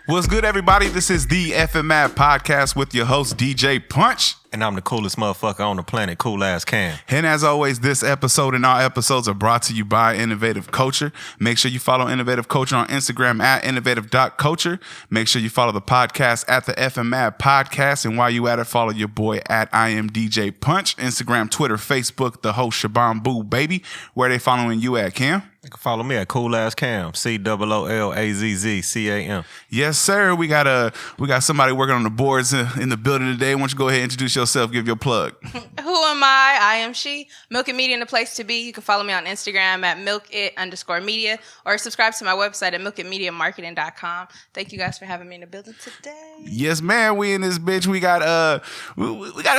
What's good, everybody? This is the TFNMP podcast with your host, DJ Punch. And I'm the coolest motherfucker on the planet, CoolAzzCam. And as always, this episode and all episodes are brought to you by Innovative Culture. Make sure you follow Innovative Culture on Instagram at innovative.culture. Make sure you follow the podcast at the TFNMP podcast. And while you at it, follow your boy at I am DJ Punch. Instagram, Twitter, Facebook, the host Shabam Boo Baby. Where they following you at, Cam? You can follow me at CoolAzzCam, COOLAZZCAM. Yes, sir. We got somebody working on the boards in the building today. Why don't you go ahead and introduce yourself, give your plug. Who am I? I am she. Milk It Media in the place to be. You can follow me on Instagram at milkit_media or subscribe to my website at milkitmediamarketing.com. Thank you guys for having me in the building today. Yes, man. We in this bitch. We got a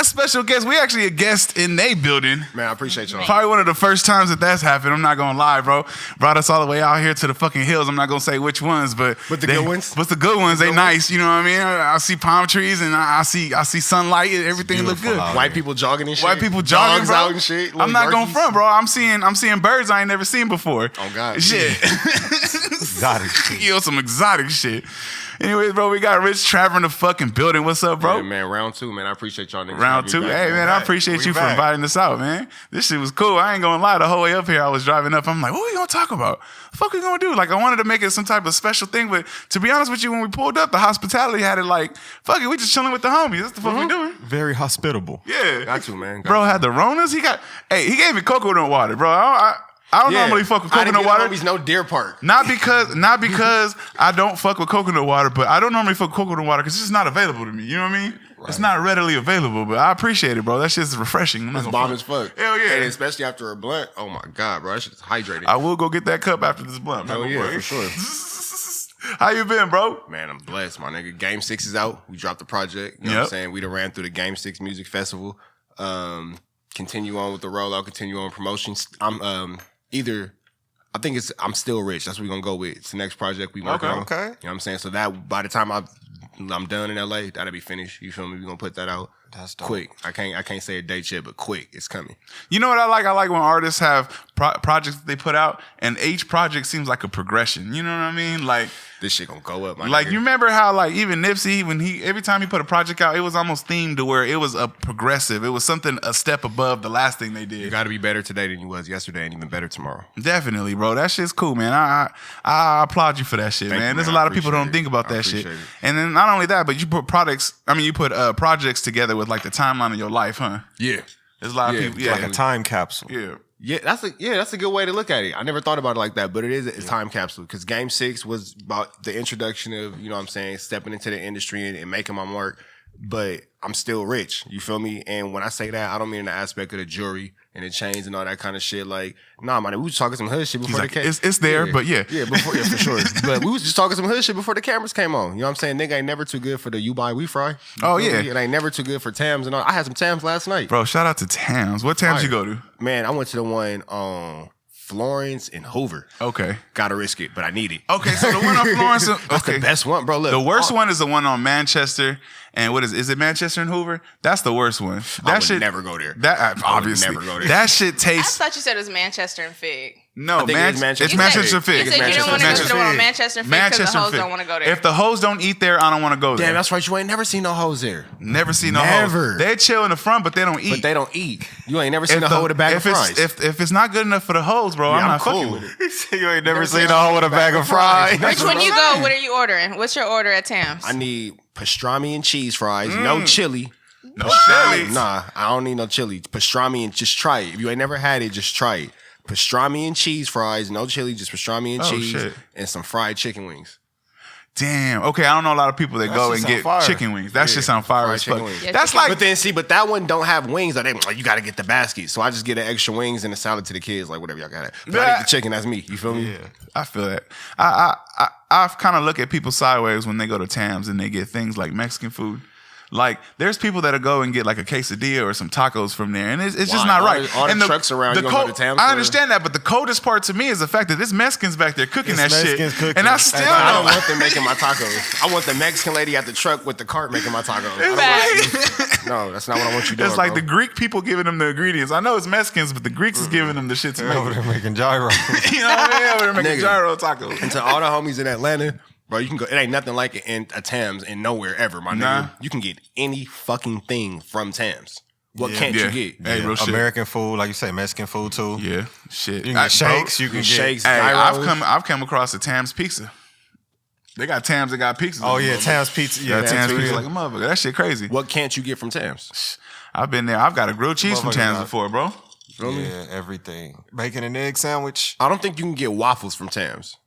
special guest. We actually a guest in they building. Man, I appreciate y'all. Probably one of the first times that's happened. I'm not gonna lie, bro. Brought us all the way out here to the fucking hills. I'm not gonna say which ones, but good ones. But the good ones, they nice. You know what I mean? I see palm trees and I see sunlight and everything look good. White people jogging and shit. White people jogging, dogs bro. out and shit. I'm not going front, bro. I'm seeing birds I ain't never seen before. Oh God, shit. Exotic shit. Yo, some exotic shit. Anyways, bro, we got Rich Trapper in the fucking building. What's up, bro? Yeah, man, round two, man. I appreciate y'all niggas. Round two. Hey, man, I appreciate you for inviting us out, man. This shit was cool. I ain't gonna lie. The whole way up here, I was driving up. I'm like, what we gonna talk about? The fuck we gonna do? Like, I wanted to make it some type of special thing, but to be honest with you, when we pulled up, the hospitality had it like, fuck it, we just chilling with the homies. That's the fuck we doing. Very hospitable. Yeah. Got to, man. Bro had the Ronas. He gave me coconut water, bro. I don't normally fuck with coconut water. Homies, no Deer Park. Not because I don't fuck with coconut water, but I don't normally fuck with coconut water because it's just not available to me. You know what I mean? Right. It's not readily available, but I appreciate it, bro. That shit's refreshing. It's bomb as fuck. Hell yeah. And especially after a blunt. Oh my God, bro. That shit's hydrated. I will go get that cup after this blunt. Hell yeah, for sure. How you been, bro? Man, I'm blessed, my nigga. Game 6 is out. We dropped the project. You know what I'm saying? We done ran through the Game 6 Music Festival. Continue on with the rollout. Continue on promotions. I'm still rich. That's what we're gonna go with. It's the next project we working on. Okay. You know what I'm saying? So that by the time I'm done in LA, that'll be finished. You feel me? We're gonna put that out. That's dope. Quick. I can't say a date yet, but quick. It's coming. You know what I like? I like when artists have projects that they put out, and each project seems like a progression. You know what I mean? Like, this shit gonna go up, my like, nigga. you remember how, like, even Nipsey, when every time he put a project out, it was almost themed to where it was a progressive. It was something a step above the last thing they did. You gotta be better today than you was yesterday, and even better tomorrow. Definitely, bro. That shit's cool, man. I applaud you for that shit, man. There's a lot of people don't think about that shit. And then not only that, but you put projects together with like the timeline of your life, huh? Yeah. There's a lot of people. Yeah, like a time capsule. Yeah. Yeah, that's a good way to look at it. I never thought about it like that, but it is a time capsule because Game 6 was about the introduction of, you know what I'm saying, stepping into the industry and making my mark, but I'm still rich. You feel me? And when I say that, I don't mean in the aspect of the jewelry and the chains and all that kind of shit. Like, nah, man, we was talking some hood shit before the cameras. It's there, but yeah. Yeah, for sure. But we was just talking some hood shit before the cameras came on. You know what I'm saying? Nigga ain't never too good for the You Buy, We Fry. Oh, yeah. It ain't never too good for Tams and all. I had some Tams last night. Bro, shout out to Tams. What Tams you go to? Man, I went to the one on Florence and Hoover. Okay. Gotta risk it, but I need it. Okay, so the one on Florence. That's the best one, bro. Look, the worst one is the one on Manchester. And what is it Manchester and Hoover? That's the worst one. I would never go there. That obviously. Never go there. That shit I tastes. thought you said it was Manchester and Fig. No, I think it's Manchester. It's Manchester Fig. You said you don't want to go to the one on Manchester and Fig because the hoes don't want to go there. If the hoes don't eat there, I don't want to go there. Damn, that's right. You ain't never seen no hoes there. Never seen no hoes. They chill in the front, but they don't eat. But they don't eat. You ain't never seen a hoe with a bag of fries. If it's not good enough for the hoes, bro, I'm not fucking with it. You ain't never seen a hoe with a bag of fries. Which one you go? What are you ordering? What's your order at Tams? I need pastrami and cheese fries, no chili. No chili? Nah, I don't need no chili. Pastrami and just try it. If you ain't never had it, just try it. Pastrami and cheese fries, no chili, just pastrami and cheese, and some fried chicken wings. Damn. Okay, I don't know a lot of people that go and get chicken wings. That shit sound fire as fuck. Yeah, that's like, but that one don't have wings. Like, you got to get the basket. So I just get an extra wings and a salad to the kids, like whatever y'all got. But I eat the chicken. That's me. You feel me? Yeah, I feel that. I kind of look at people sideways when they go to Tams and they get things like Mexican food. Like, there's people that'll go and get like a quesadilla or some tacos from there, and it's just not right. All the trucks around, you gonna go to Tams? I understand that, but the coldest part to me is the fact that there's Mexicans back there cooking that shit, and I still I don't want them making my tacos. I want the Mexican lady at the truck with the cart making my tacos. No, that's not what I want you doing. It's like the Greek people giving them the ingredients. I know it's Mexicans, but the Greeks is giving them the shit to make. Over there making gyro. You know what I mean? Over there making gyro tacos. And to all the homies in Atlanta, Bro, you can go. It ain't nothing like it in a Tams in nowhere ever, my Nah. nigga. You can get any fucking thing from Tams. What can't Yeah. you get? Hey, real shit. American food, like you say, Mexican food too. Yeah, shit. You can get shakes. You can get Shakes. Hey, gyros. I've come across a Tams pizza. They got Tams that got pizzas. Oh in yeah, them. Tams pizza. Yeah, Yeah, Tams too, pizza yeah. like a motherfucker. That shit crazy. What can't you get from Tams? I've been there. I've got a grilled cheese from Motherfucker Tams got- before, bro. Feel me? Yeah, everything. Bacon and egg sandwich. I don't think you can get waffles from Tams.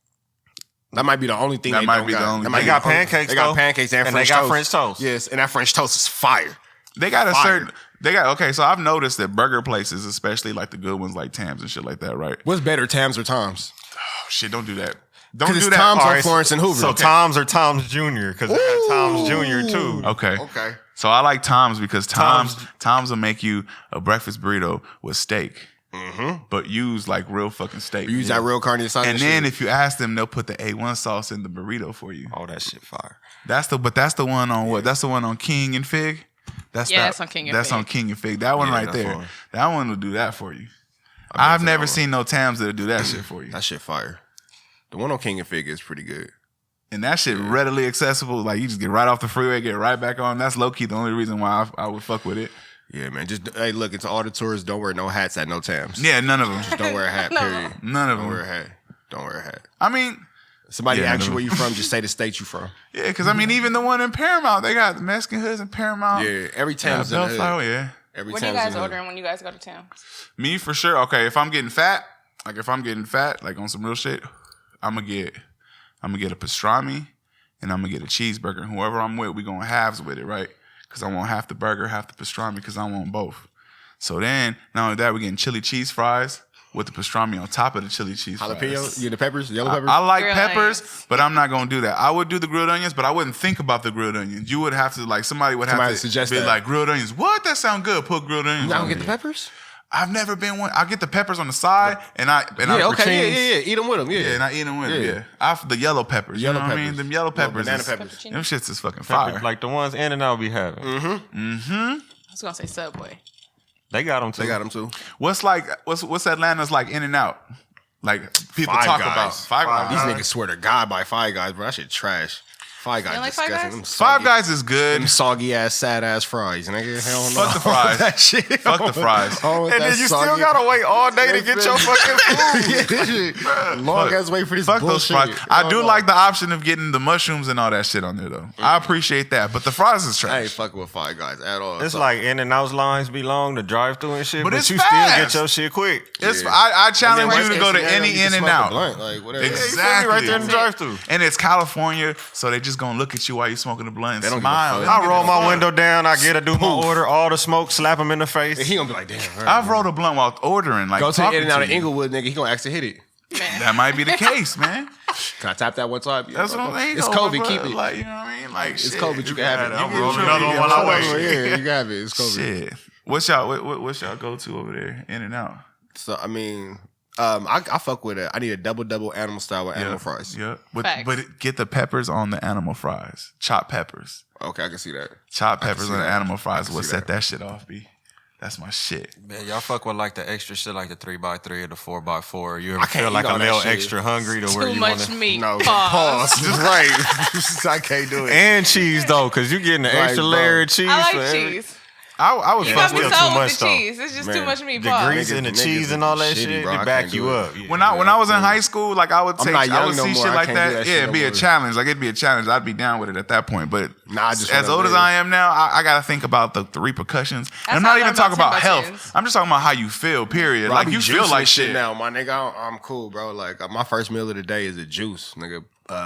That might be the only thing That they might don't be the got. only That thing. might They be got the only- pancakes, They got though. pancakes and And French they got toast. French toast. Yes, and that French toast is fire. They got a Fire. certain. They got okay. So I've noticed that burger places, especially like the good ones like Tams and shit like that, right? What's better, Tams or Tom's? Oh shit! Don't do that. Don't Because do it's that. Tom's All on right, Florence and Hoover. So Tom's or Tom's Jr. because they got Tom's Jr. too. Okay. Okay. So I like Tom's because Tom's- Tom's will make you a breakfast burrito with steak, but use like real fucking steak. You use that real carne asada. And then if you ask them, they'll put the A1 sauce in the burrito for you. Oh, that shit fire. That's the one on what? That's the one on King and Fig. That's that's on King and That's Fig. on King and Fig. That one Yeah, right that's there. one. That one will do that for you. I've that never one. seen no Tams that'll do that shit for you. that shit fire. The one on King and Fig is pretty good. And that shit readily accessible. Like you just get right off the freeway, get right back on. That's low key the only reason why I would fuck with it. Yeah, man. Just hey, look, it's all the tourists. Don't wear no hats at no Tams. Yeah, none of them. Just don't wear a hat. No. Period. None of Don't wear a them. hat. Don't wear a hat. I mean, Somebody Yeah, asks you no. where you from, just say the state you from. yeah, because I mean, even the one in Paramount, they got the Mexican hoods in Paramount. Yeah, every Yeah, Tams in the hood. Bellflower, yeah. Every What are you Tams in guys the hood. ordering when you guys go to town? Me for sure. Okay, if I'm getting fat, like on some real shit, I'm gonna get a pastrami and I'm gonna get a cheeseburger. And whoever I'm with, we going halves with it, right? Because I want half the burger, half the pastrami, because I want both. So then, not only that, we're getting chili cheese fries with the pastrami on top of the chili cheese Jalapeno, fries. you get the peppers, yellow peppers. I like Grilled peppers, onions. but I'm not gonna do that. I would do the grilled onions, but I wouldn't think about the grilled onions. You would have to like somebody would have Somebody to suggest be that. like grilled onions. What? That sound good. Put grilled onions. You don't on get the there. peppers? I've never been one. I get the peppers on the side, and I Yeah, okay, cheese. yeah. Eat them with them, yeah. Yeah, and I eat them with Yeah. it. Yeah, the yellow peppers. Yellow you know what I mean? peppers. Them yellow Little peppers, banana is- peppers. Them shits is fucking Pepper, fire. like the ones In-N-Out be having. I was gonna say Subway. They got them too. They got them too. What's Atlanta's like In and Out? Like people Five talk Guys. about Five Guys. These niggas swear to God by Five Guys, bro. That shit trash. Five Guys don't like Five disgusting. Guys? Them Five soggy- Guys is good. Them soggy ass, sad ass fries, nigga. Hell no. Fuck the fries. That shit. Fuck the fries. Oh, And then you still gotta wait all day to get your fucking food. Long ass wait for this Fuck those bullshit. fries. I Hell do no. like the option of getting the mushrooms and all that shit on there though. I appreciate that, but the fries is I ain't trash. fucking with Five Guys at all. It's So- like In-N-Out's lines be long to drive through and shit, But but, it's you fast. still get your shit quick. It's Yeah. I challenge And then you to worst go to case scenario, any you can In and smoke a Out. blunt, like whatever. Exactly. You feel me? Right there in the drive-through. And it's California, so they just gonna look at you while you smoking the blunt and They don't give a smile. fuck. They don't I give roll a my fuck. window down. I get to do my order. All the smoke, slap him in the face. And he gonna be like, damn. all right. I've rolled a blunt while ordering. Like Go to the talking In and Out to in you. Inglewood, nigga. He gonna ask to hit it. Man. That might be the case, man. Can I tap that one time? That's what I'm saying. It's though, COVID. bro. Keep it. Like, you know what I mean? Like, It's shit. COVID. You can have it. I'm You can rolling have another it. one while I wait. Yeah, you can have it. It's COVID. Shit. What's y'all go to over there? In and Out. So I mean, I fuck with it. I need a double animal style with animal fries. Yeah. Facts. But get the peppers on the animal fries. Chopped peppers. Okay, I can see that. Chopped peppers see on the that. animal fries I will can see set that. that shit off, B. That's my shit. Man, y'all fuck with like the extra shit, like the 3x3 or the 4x4. You ever I can't feel like eat a all that little shit. extra hungry to where Too you much want meat. No, Pause. pause. Right. I can't do it. And cheese though, cause you getting an Right, extra bro. layer of cheese. I for like every- cheese. I would You fuck got me with still sold too with much, the though. cheese. It's just too Man, much meat. The Pause. grease and the Niggas cheese is and all that shitty, shit, bro. they I back can't you do it. up. Yeah. When I was in high school, like I would I'm take, not I young would no see more. shit I like can't do that. that Yeah, shit it'd no be a more. challenge. Like it'd be a challenge. I'd be down with it at that point. But Nah, I just as wanna old as live. I am now, I gotta think about the repercussions. And I'm how not I even learned talking about about 10 by health. 10s. I'm just talking about how you feel. Period. Bro, I Like be you feel juicing like shit shit. now, my nigga. I'm cool, bro. Like my first meal of the day is a juice, nigga.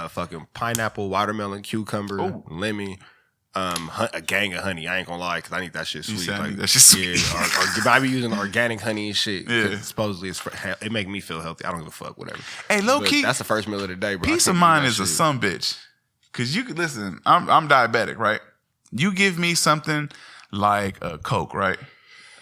Fucking pineapple, watermelon, cucumber, lemon. A gang of honey. I ain't gonna lie, because I need that shit You sweet. said I Like, need that shit sweet. Yeah, but I be using organic honey and shit. 'cause Yeah. supposedly it make me feel healthy. I don't give a fuck, whatever. Hey, low But key, that's the first meal of the day, bro. I peace can't of do mind that is a shit. son bitch. Cause you could listen. I'm diabetic, right? You give me something like a Coke, right?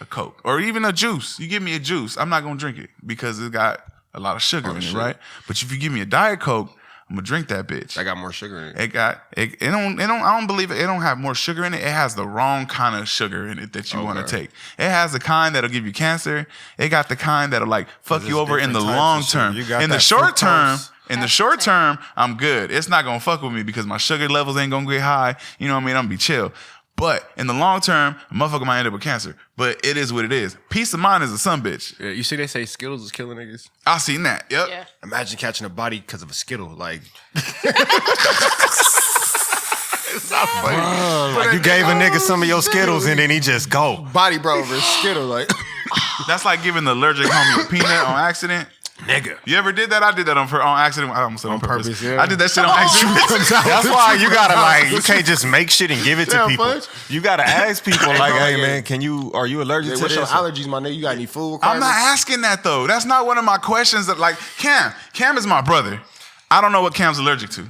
A Coke or even a juice. You give me a juice, I'm not gonna drink it because it got a lot of sugar in it, shit. right? But if you give me a Diet Coke, I'm gonna drink that bitch. I got more sugar in it. It don't I don't believe it. It don't have more sugar in it. It has the wrong kind of sugar in it that you want to Okay. take. It has the kind that'll give you cancer. It got the kind that'll like fuck There's you over in the different types long of sugar. term. You got In the that short term, fructose. In the short term, I'm good. It's not gonna fuck with me because my sugar levels ain't gonna get high. You know what I mean? I'm gonna be chill. But in the long term, a motherfucker might end up with cancer. But it is what it is. Peace of mind is a sumbitch. Yeah, you see they say Skittles is killing niggas? I seen that. Yep. Yeah. Imagine catching a body because of a Skittle. Like, It's not funny. Like you gave a nigga some of your Skittles and then he just go. body bro over Skittle. Like, That's like giving the allergic homie a peanut on accident. nigga. You ever did that? I did that on accident. I almost said on purpose. purpose, yeah. I did that shit on accident. That's why you gotta like, you can't just make shit and give it to Yeah, people. fudge. You gotta ask people like, bro, hey yeah. man, are you allergic to What's your this? allergies, my nigga? You got any food I'm requirements? not asking that though. That's not one of my questions. That like Cam is my brother. I don't know what Cam's allergic to.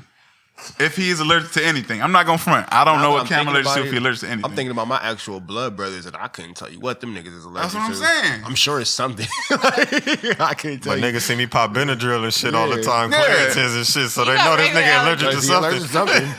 If he is allergic to anything, I'm not gonna front. I don't know what Cam allergic to if he's allergic to anything. I'm thinking about my actual blood brothers, and I couldn't tell you what them niggas is allergic That's what I'm to. saying. I'm sure it's something. I can't tell But you. niggas see me pop Benadryl and shit all the Yeah. time, Yeah. Claritin and shit, so You they got know this regular nigga allergic to Is he allergic something. to something?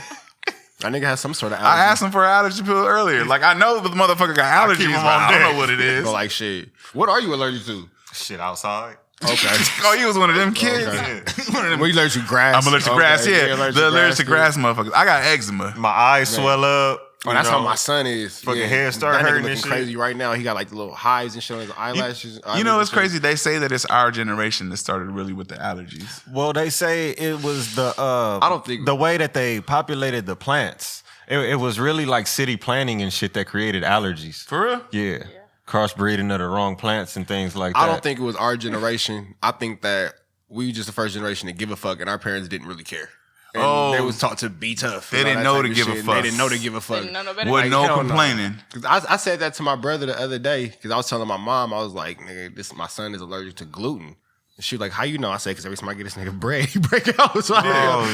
That nigga has some sort of allergy. I asked him for an allergy pill earlier. Like I know the motherfucker got allergies, him but on I don't deck. know what it is. But like shit. What are you allergic to? Shit outside. Okay. Oh, you was one of them kids. Okay. One of them- Well, you allergic to grass? I'm allergic to grass. Okay, Yeah, you're the allergic to too. grass motherfuckers. I got eczema. My eyes swell up. Oh, that's you how know. my son is. Fucking hair start that nigga hurting looking and shit. crazy right now. He got like the little hives and shit on his eyelashes. You know, it's crazy. They say that it's our generation that started really with the allergies. Well, they say it was the I don't think- the way that they populated the plants. It was really like city planning and shit that created allergies. For real? Yeah. Crossbreeding of the wrong plants and things like that. I don't think it was our generation. I think that we were just the first generation to give a fuck, and our parents didn't really care. And Oh. they was taught to be tough. They and all didn't that know type to of give a shit, and fuck. They didn't know to give a fuck. Didn't know no better. Wasn't no hell no. complaining. Cause I said that to my brother the other day because I was telling my mom, I was like, nigga, my son is allergic to gluten. And she was like, how you know? I said, because every time I get this nigga bread, he break out. So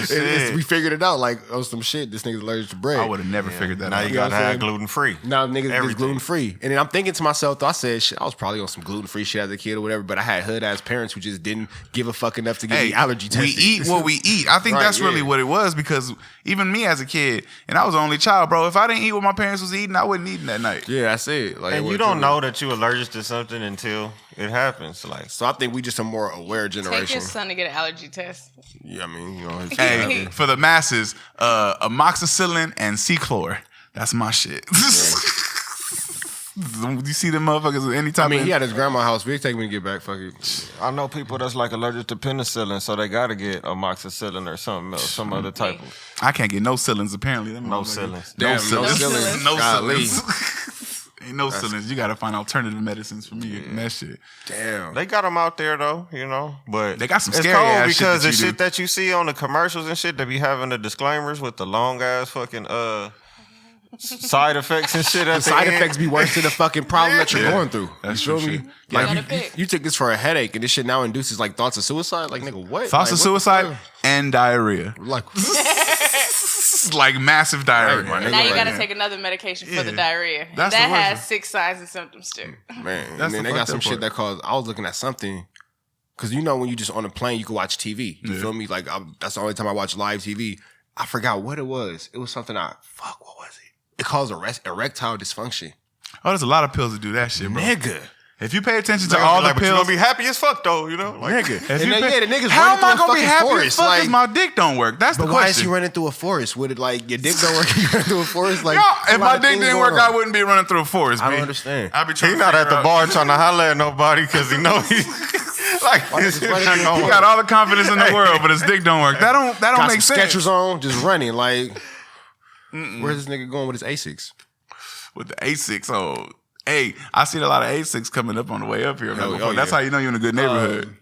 shit. we figured it out. Like, oh, some shit. This nigga's allergic to bread. I would have never figured that Now out. you know gotta what I'm have saying? gluten free. Now niggas is Everything. gluten free. And then I'm thinking to myself, though, I said, shit, I was probably on some gluten free shit as a kid or whatever, but I had hood ass parents who just didn't give a fuck enough to give me allergy we testing. eat what we eat. I think Right, that's really yeah. what it was because even me as a kid, and I was the only child, bro. If I didn't eat what my parents was eating, I wasn't eating that night. Yeah, that's it. Like, And it you was don't true. know that you're allergic to something until it happens. Like, So I think we just a more aware Take generation. your son to get an allergy test. Yeah, I mean, you know, it's Hey, for the masses, amoxicillin and C-chlor. That's my shit. You see them motherfuckers anytime. I mean, he had his grandma's house. We'll take him to get back. Fuck it. I know people that's like allergic to penicillin, so they gotta get amoxicillin or something else, some other type of I can't get no cillins apparently. Them no motherfuckers- cillins. No Damn, cillins. no cillins. No Golly. cillins. Ain't no cillins. You gotta find alternative medicines for me and that shit. Damn. They got them out there though, you know. But They got some it's scary cold ass shit because that the you do. shit that you see on the commercials and shit, they be having the disclaimers with the long ass fucking side effects and shit. At The side effects be worse than the fucking problem that you're Yeah. going through. That's you feel true me? shit. Like Gotta you, pick. you took this for a headache, and this shit now induces like thoughts of suicide. Like nigga, what? Thoughts like, of what the suicide fuck? and diarrhea. Like Like massive diarrhea. Right, man. Now you Right, got to yeah. take another medication Yeah. for the diarrhea. That's that the worst has one. 6 signs and symptoms too. man, That's and then the they got fucked some up shit part. that caused. I was looking at something because you know when you just on a plane, you can watch TV. You Yeah. feel me? Like that's the only time I watch live TV. I forgot what it was. It was something what was it? It caused erectile dysfunction. Oh, there's a lot of pills that do that shit, bro. Nigga. If you pay attention to Niggas all be the like, but you pills, gonna be happy as fuck though, you know? Like, Nigga. if And you then, pay- yeah, the niggas how running am I through a gonna be fucking happy forest. as fuck? Because Like, my dick don't work. That's the but why is question. you running through a forest? Would it like your dick don't work? You running through a forest? Like, Yo, a if lot my of dick things didn't going work, I on. wouldn't be running through a forest. I B. don't understand. I'd be trying he to not at figure the out- bar trying to holler at nobody because he know he like his shit running not in gonna He work. got all the confidence in the world, but his dick don't work. That don't Got make some sense. Skechers on, just running. Like, where's this nigga going with his Asics? With the A6, oh, hey, I seen a lot of A6 coming up on the way up here. Man, Oh, That's yeah. how you know you're in a good neighborhood.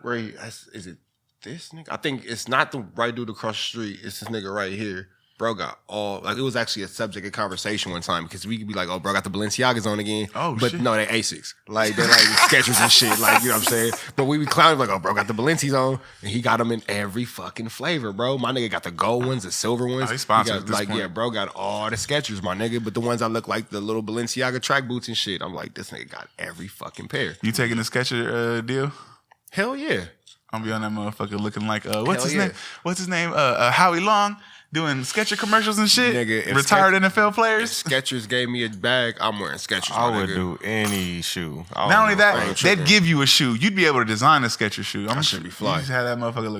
Where he, is it this nigga? I think it's not the right dude across the street. It's this nigga right here. Bro got all, like, it was actually a subject of conversation one time because we could be like, oh, bro got the Balenciagas on again. Oh, but shit. no, they Asics. Like, they're like Skechers and shit. Like, you know what I'm saying? But we be clowning like, oh, bro got the Balenciagas on. And he got them in every fucking flavor, bro. My nigga got the gold ones, the silver ones. Oh, he sponsored got, at this like, point. yeah, bro got all the Skechers, my nigga. But the ones that look like the little Balenciaga track boots and shit, I'm like, this nigga got every fucking pair. You taking the Skechers deal? Hell yeah. I'm gonna be on that motherfucker looking like what's Hell his yeah. name? What's his name? Howie Long. doing Skechers commercials and shit. Nigga, if retired NFL players. Skechers gave me a bag, I'm wearing Skechers. I my would nigga. do any shoe. I Not don't only give a that, fuck. they'd give you a shoe. You'd be able to design a Skechers shoe. I'm should be fly. You just had that motherfucker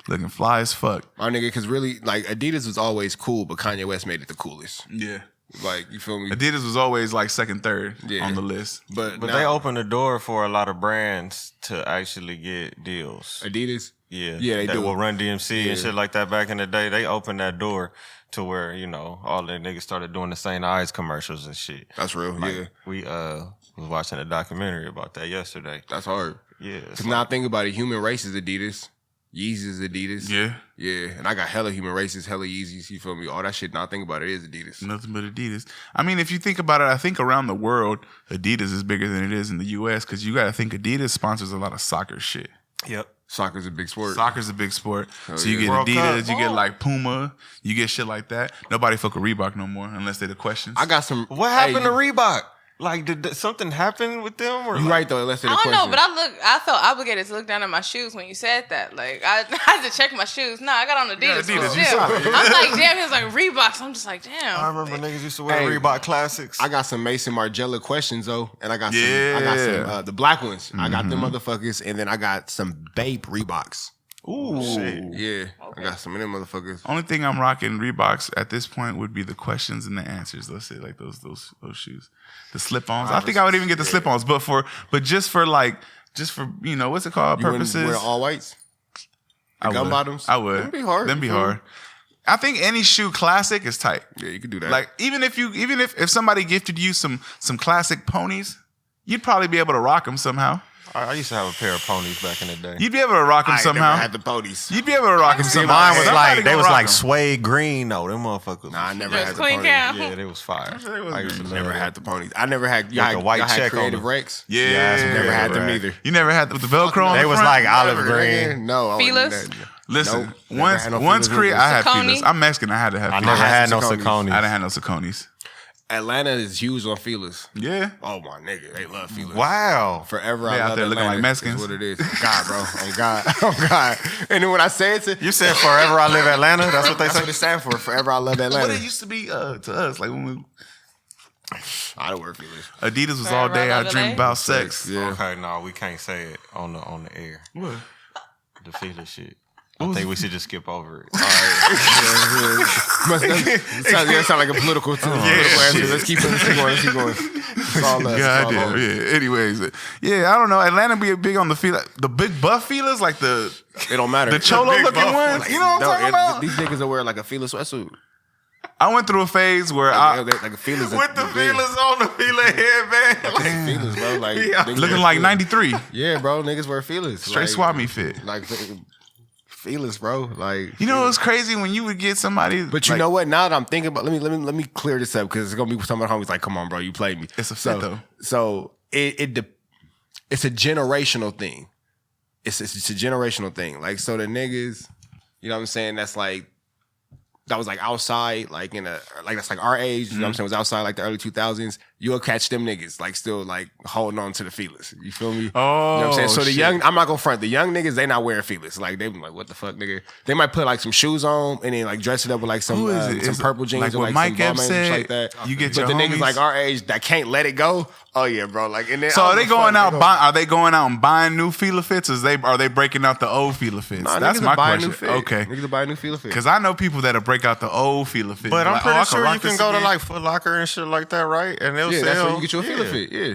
looking fly as fuck. My nigga, because really, like, Adidas was always cool, but Kanye West made it the coolest. Yeah. Like, you feel me? Adidas was always like second, third Yeah. on the list. But But now, they opened the door for a lot of brands to actually get deals. Adidas. Yeah, Yeah, they do. Will Run DMC Yeah. and shit like that back in the day. They opened that door to where all the niggas started doing the St. Ives commercials and shit. That's real. Like, yeah, we was watching a documentary about that yesterday. that's hard. Yeah, it's Because now think about it, human race is Adidas, Yeezys is Adidas. Yeah. And I got hella human races, hella Yeezys. You feel me? All that shit. Now think about it is Adidas. Nothing but Adidas. I mean, if you think about it, I think around the world, Adidas is bigger than it is in the U.S. because you got to think Adidas sponsors a lot of soccer shit. Yep. Soccer's a big sport. Soccer's a big sport. So you yeah. get World Adidas, Cup. you get like Puma, you get shit like that. Nobody fuck with Reebok no more unless they're the questions. I got some. What happened to Reebok? Like, did something happen with them? Or You right though. Unless they're I the don't know, question. but I felt obligated to look down at my shoes when you said that. Like I had to check my shoes. No, I got on Adidas. Yeah, Adidas, but you still. saw it. I'm like, damn. He was like Reeboks. I'm just like, damn. I remember niggas used to wear Hey, Reebok Classics. I got some Mason Margiela questions though, and I got Yeah. some the black ones. I got them motherfuckers, and then I got some Bape Reeboks. Ooh. Yeah, I got some of them motherfuckers. Only thing I'm rocking Reeboks at this point would be the questions and the answers. Let's say like those shoes, the slip-ons. I think I would even get the slip-ons, but just for what's it called? You wouldn't Purposes. wear all whites. I gun would. bottoms? I would. Them be hard. Them be You feel hard. I think any shoe classic is tight. Yeah, you could do that. Like even if somebody gifted you some classic ponies, you'd probably be able to rock them somehow. I used to have a pair of ponies back in the day. You'd be able to rock them I ain't somehow. never had the ponies. You'd be able to rock them somehow. Mine was Somebody like, they gonna was rock like 'em. suede green. No, them motherfuckers. Nah, I never Just had the clean ponies. count. Yeah, they was fire. I used to love Never them. had the ponies. I never had. Like a white y'all had check on Creative them. Rex. Yeah, Never had them right. either. You never had with the Velcro on They the was front? like olive Never, green. nigga. No. I Feelers? wouldn't do that. Listen, Nope. Never had no once Feelers Korea, either. I had Saucony? feelers. I'm Mexican. I had to have I feelers. never had no Saucony. Saucony. I didn't have no Sauconys. Atlanta is huge on feelers. Yeah. Oh my nigga, they love feelers. Wow. Forever They I out love there looking Atlanta like Mexicans. is what it is. God, bro. Oh God. Oh God. And then when I say it to You said forever I live Atlanta? That's what they that's what say? it stands for. Forever I love What Atlanta. it used to be to us, like when we I don't wear feelers. Adidas was all day. I Forever dream LA? about sex. Yeah. Okay, no, we can't say it on the air. What? The feeler shit. I think we should just skip over it. That sound like a political, political answer. shit. Let's keep going. It's all us. It's all Goddamn. love. Yeah. Anyways, yeah. I don't know. Atlanta be big on the feel, the big buff feelers, like the It don't matter. cholo big looking buff ones. You know what I'm talking about? These niggas will wear like a feeler sweatsuit. I went through a phase where Like a feelers. With the feelers on the feeler headband. Feelers, bro. Like Yeah. niggas looking wear like feelers. 93, Yeah, bro. Niggas wear feelers. straight like, swap me fit. Like feelers, bro. Like You know, it's crazy when you would get somebody. But you like, know what? Now that I'm thinking about, let me clear this up because it's gonna be some of the homies like, come on, bro, you played me. It's a fit, though. So it's a generational thing. It's a generational thing. Like so the niggas, you know what I'm saying? That's like that was like outside, like that's like our age. You know what I'm saying? Was outside like the early 2000s. You'll catch them niggas like still like holding on to the feelers. You feel me? Oh, you know what I'm saying? So the shit. young, I'm not gonna front. The young niggas, they not wearing feelers. Like they be like, what the fuck, nigga? They might put like some shoes on and then like dress it up with like some Who is it? some Is it purple jeans like or what like Mike some Epps Balmain and said? shit like that. You get but your the homies- niggas like our age that can't let it go. Oh yeah, bro. Like and then So I are don't they give a going fuck, out? they Are they going out and buying new feeler fits? Or are they breaking out the old feeler fits? Nah, That's niggas my will buy a question. new fit. Okay, Niggas will buy a new feeler fit. because I know people that'll break out the old feeler fits. But I'm Like, pretty I can sure rock you can this go to again. like Foot Locker and shit like that, right? And they'll Yeah, sell. that's where you get your feeler fit. Yeah.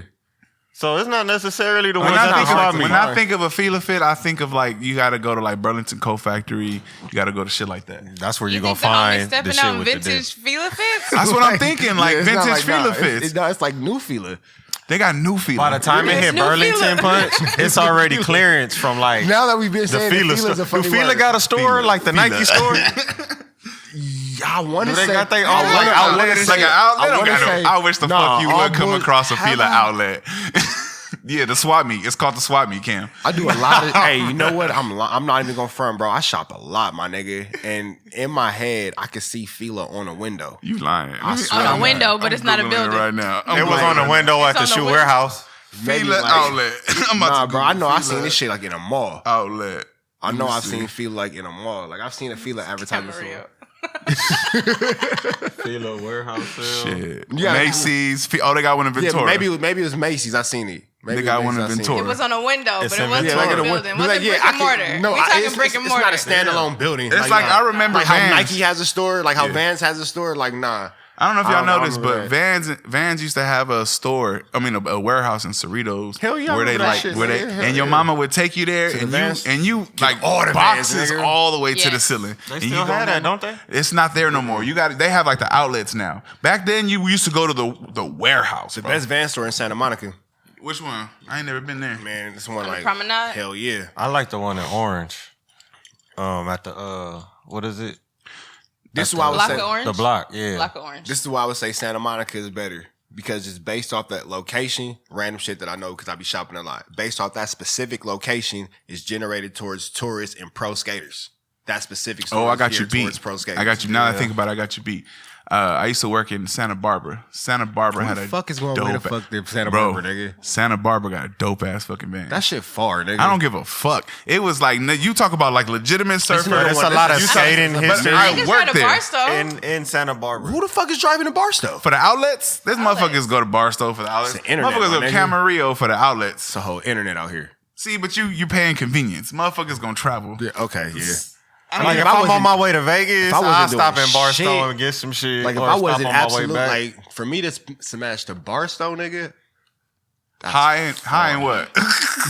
So it's not necessarily the When ones I, that think swap of, me. when I think of a feeler fit, I think of like you got to go to like Burlington Coat Factory. You got to go to shit like that. That's where You you're going think to the homies find the stepping shit out with the vintage dick. feeler fits? That's what I'm thinking. Like Yeah, it's not vintage feeler nah, fits. It's like new feeler. They got new feeler. By the time it It's hit new Burlington feeler. Punch, it's already clearance from like Now that we've been the saying feeler feelers store. are funny Do Fila word. got a store Fila. like the Fila. Nike store? I want to Do they say got their I own, wanna- like, I outlet wanna and It's say- like an outlet. I Don't wanna got no- say- I wish the Nah, fuck you all would come bull- across a have Fila I- outlet. Yeah, the swap meet. It's called the swap meet, Cam. I do a lot of. Hey, you know what? I'm not even gonna front, bro. I shop a lot, my nigga. And in my head, I can see Fila on a window. You lying? I swear On a I'm window, not. but it's not a Googling it building. right now. It was on the window at It's the on the shoe window. warehouse. Maybe Fila like- outlet. I'm about Nah, to bro. I know I've Fila seen this shit like in a mall. outlet. I know Let me I've see. seen Fila like in a mall. Like I've seen a Fila advertisement. Hurry up. Filo warehouse sale. Shit. Yeah. Macy's. Oh, they got one in Yeah, Ventura. maybe it was Macy's. I seen it. Maybe They got it was one in Macy's, I seen Ventura. It was on a window, It's but it in wasn't Ventura. on a Yeah, building. It like wasn't brick and mortar. No, We talking it's, brick and it's mortar. not a standalone building. It's like, I remember like how Vans. Nike has a store, like how Yeah. Vans has a store. Like, nah. I don't know if y'all know this, remember but that. Vans used to have a store. I mean, a warehouse in Cerritos. Hell yeah, I where they remember that like, shit, where they, yeah, hell and your yeah. mama would take you there, the and Vans? you like all the Vans, boxes nigga. all the way to the Yes. ceiling. They And still you go have that, in- don't they? It's not there no more. They have like the outlets now. Back then, you used to go to the warehouse. The bro. best Vans store in Santa Monica. Which one? I ain't never been there. Man, this one the like Promenade? hell yeah. I like the one in Orange. At the what is it? This is why I would Block say of Orange? The block, yeah. Block of Orange. this is why I would say Santa Monica is better because it's based off that location. Random shit that I know because I be shopping a lot. Based off that specific location is generated towards tourists and pro skaters. That specific. store Oh, I is got you geared towards beat. Pro skaters. I got you. Now that I Yeah. think about it, I got you beat. I used to work in Santa Barbara. Santa Barbara Who had the a fuck is going way to dope- fuck the Santa Bro, Barbara, nigga? Santa Barbara got a dope ass fucking van. That shit far, nigga. I don't give a fuck. It was like you talk about like legitimate surfers. another There's one. a lot of You talk- skating but history I Niggas worked try to there. Barstow. in Santa Barbara. Who the fuck is driving to Barstow? For the outlets, this Outlets. motherfuckers go to Barstow for the outlets. It's the internet, Motherfuckers go my to nigga. Camarillo for the outlets. It's a whole internet out here. See, but you paying convenience. Motherfuckers gonna travel. Yeah, okay, yeah. Like if I'm on my way to Vegas, I wasn't I'll stop doing in Barstow shit. and get some shit. Like if or I stop wasn't on my way absolute, back. like for me to smash to Barstow, nigga. High and what?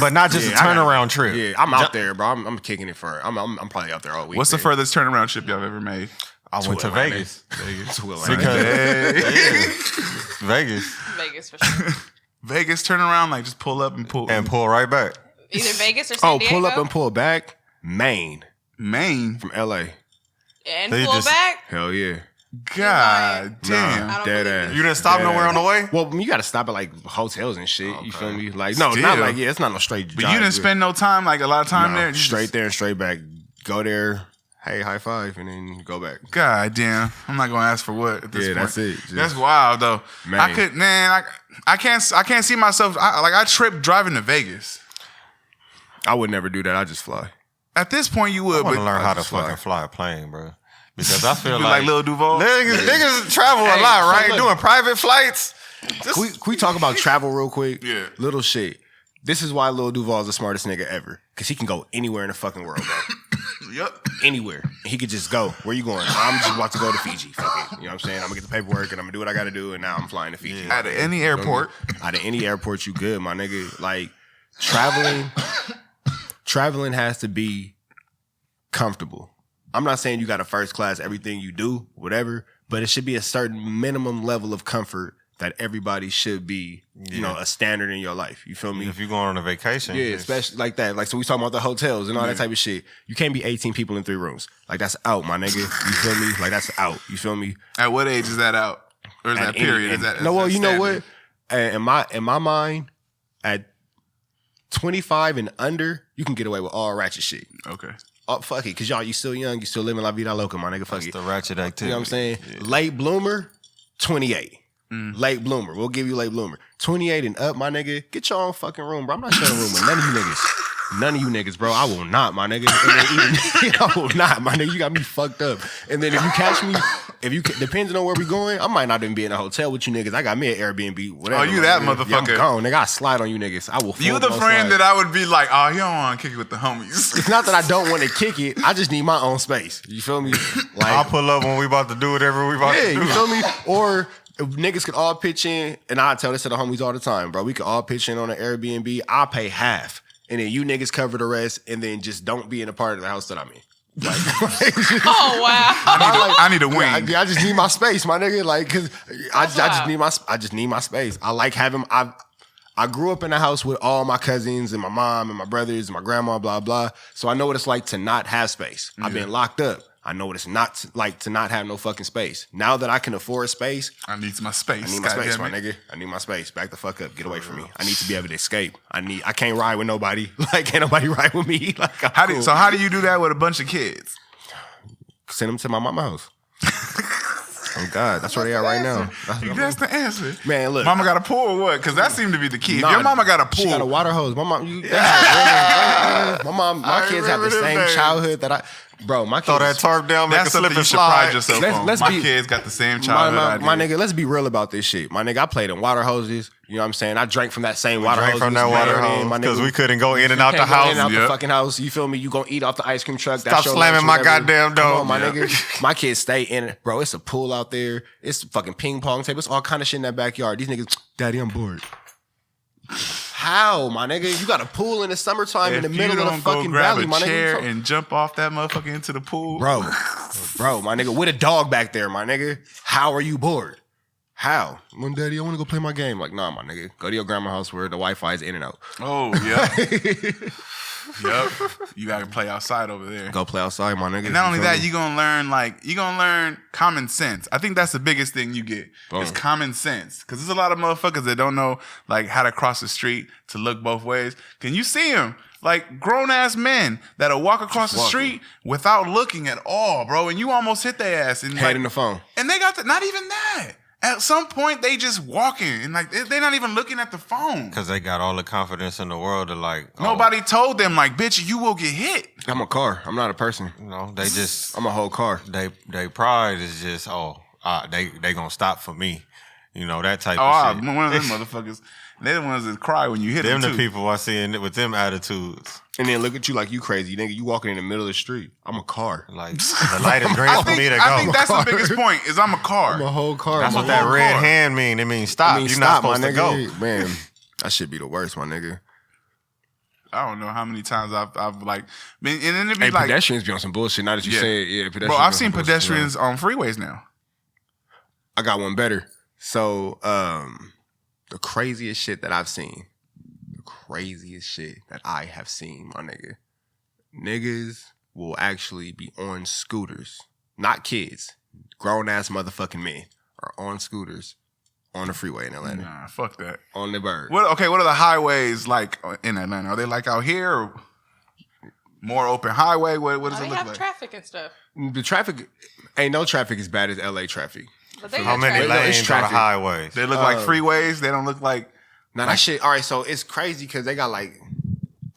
But not just Yeah, a I gotta- turnaround trip. Yeah, I'm out there, bro. I'm kicking it for. I'm probably out there all week. What's the man. furthest turnaround trip y'all ever made? I went to Atlanta. Vegas. To Atlanta. Because Vegas Vegas for sure. Vegas turnaround, like just pull up and pull. and pull right back. Either Vegas or San Oh, Diego. pull up and pull back. Maine Maine. from LA. And They pull just- back. Hell yeah. God I damn. don't Dead believe ass. it. You didn't stop Dead nowhere ass. on the way? Well, you got to stop at like hotels and shit. You feel me? Like no, Still. not like it's not no straight. But you didn't spend no time, like a lot of time there. You Straight just- there and straight back. Go there. Hey, high five, and then go back. God damn. I'm not gonna ask for what at this Yeah, point. that's it. Just- That's wild though. Man. I could, man. I can't see myself. I tripped driving to Vegas. I would never do that. I just fly. At this point, you I would, want but to learn how to just fly. fucking fly a plane, bro. Because I feel you like Lil Duval. niggas travel a Hey, lot, so right? look. Doing private flights. Can we talk about travel real quick? Yeah. Little shit. This is why Lil Duval is the smartest nigga ever. Because he can go anywhere in the fucking world, bro. Yep. Anywhere. He could just go. Where you going? I'm just about to go to Fiji. Fuck it. You know what I'm saying? I'm going to get the paperwork and I'm going to do what I got to do. And now I'm flying to Fiji. At any airport. Out of any airport, you good, my nigga. Like, traveling has to be comfortable. I'm not saying you got a first class everything you do, whatever, but it should be a certain minimum level of comfort that everybody should be, you know, a standard in your life. You feel me? If you're going on a vacation. Yeah, it's- especially like that. Like, so we talking about the hotels and all that type of shit. You can't be 18 people in 3 rooms. Like, that's out, my nigga. You feel me? Like, that's out. You feel me? At what age is that out? Or is At that any- period? Is that no, well, is you that know standard? what? In my mind, at 25 and under, you can get away with all ratchet shit. Okay. Oh, fuck it, cause y'all, you still young, you still living la vida loca, my nigga. Fuck That's it. the ratchet activity. You know what I'm saying? Late bloomer, 28. Late bloomer, we'll give you late bloomer. 28 and up, my nigga. Get your own fucking room, bro. I'm not sharing a room with none of you niggas. None of you niggas, bro. I will not, my nigga. And then even, I will not, my nigga. You got me fucked up. And then if you catch me, depending on where we going, I might not even be in a hotel with you niggas. I got me an Airbnb, whatever. Oh, you my that nigga. Yeah, I'm motherfucker. gone, nigga. I slide on you niggas. I will. You the friend that I would be like, oh, you don't want to kick it with the homies. It's not that I don't want to kick it. I just need my own space. You feel me? Like, I'll pull up when we about to do whatever we about yeah, to do. you feel me? Or if niggas could all pitch in, and I tell this to the homies all the time, bro. We could all pitch in on an Airbnb. I'll pay half, and then you niggas cover the rest, and then just don't be in a part of the house that I'm in. Like, Oh wow. I need a wing. I just need my space, my nigga. Like, cause I just need my space. I like having. I grew up in a house with all my cousins and my mom and my brothers and my grandma, blah blah. So I know what it's like to not have space. I've been locked up. I know what it's not like to not have no fucking space. Now that I can afford space, I need my space. I need my space, my goddammit. nigga. I need my space. Back the fuck up. Get away from me. I need to be able to escape. I can't ride with nobody. Like, can't nobody ride with me. Like, I'm cool. How do you do that with a bunch of kids? Send them to my mama house. Oh God, that's where they are right now. That's the answer. Man, look. Mama got a pool or what? Because that seemed to be the key. Nah, if your mama got a pool. She got a water hose. My mom, my kids have the same childhood that bro, my kids. Throw that tarp down, make that's a slip something you and should pride slide. yourself on. My kids got the same my childhood nigga, let's be real about this shit. My nigga, I played in water hoses. You know what I'm saying? I drank from that same water hose. From that water hose because we couldn't go in and out the Go house. in and out the fucking house. You feel me? You gonna eat off the ice cream truck. Stop slamming my goddamn door. Come on, my nigga. My kids stay in it. Bro, it's a pool out there. It's a fucking ping pong table. It's all kind of shit in that backyard. These niggas, Daddy, I'm bored. How, my nigga? You got a pool in the summertime in the middle of the fucking valley, my nigga. Chair and jump off that motherfucker into the pool. Bro, my nigga, with a dog back there, my nigga. How are you bored? How? Well, Daddy, I want to go play my game. Like, nah, my nigga. Go to your grandma's house where the Wi-Fi is in and out. Oh, yeah. Yep. You gotta play outside over there. Go play outside, my nigga. And not only that, you're gonna learn common sense. I think that's the biggest thing you get is common sense. Cause there's a lot of motherfuckers that don't know like how to cross the street to look both ways. Can you see them? Like grown ass men that'll walk across the street without looking at all, bro. And you almost hit their ass and head in the phone. And they got not even that. At some point, they just walking and like they're not even looking at the phone because they got all the confidence in the world to like. Nobody told them like, bitch, you will get hit. I'm a car. I'm not a person. No, they just. I'm a whole car. They pride is just they gonna stop for me. You know that type of shit. One of them motherfuckers. They're the ones that cry when you hit them. Them the people I see with them attitudes. And then look at you like you crazy, nigga. You walking in the middle of the street. I'm a car. Like the light is green for me to go. I think that's the biggest point. Is I'm a car. I'm a whole car. That's what that red hand mean. It means stop. You're not supposed to go. Man, that should be the worst, my nigga. I don't know how many times I've like been, and then it'd be like pedestrians be on some bullshit. Now that you say it, yeah, pedestrians. Bro, I've seen pedestrians on freeways now. I got one better. So, the craziest shit that I've seen, my nigga, niggas will actually be on scooters, not kids, grown ass motherfucking men are on scooters on the freeway in Atlanta. Nah, fuck that. On the bird. What are the highways like in Atlanta? Are they like out here or more open highway? What does it look like? They have traffic and stuff. The traffic, ain't no traffic as bad as LA traffic. But they how many lanes are the highways? They look like freeways. They don't look like. Now that shit. All right, so it's crazy because they got like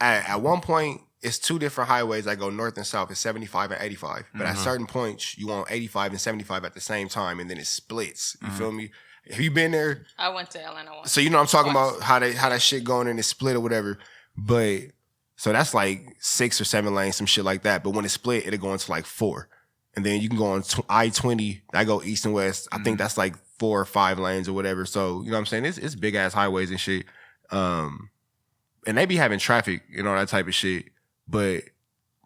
at one point it's two different highways that go north and south. It's 75 and 85. But at certain points you want 85 and 75 at the same time, and then it splits. You feel me? Have you been there? I went to Atlanta once. So you know what I'm talking about how that shit going and it split or whatever. But so that's like 6 or 7 lanes, some shit like that. But when it split, it'll go into like 4. And then you can go on I-20, that go east and west. I think that's like 4 or 5 lanes or whatever. So, you know what I'm saying? It's big ass highways and shit. And they be having traffic, you know, that type of shit. But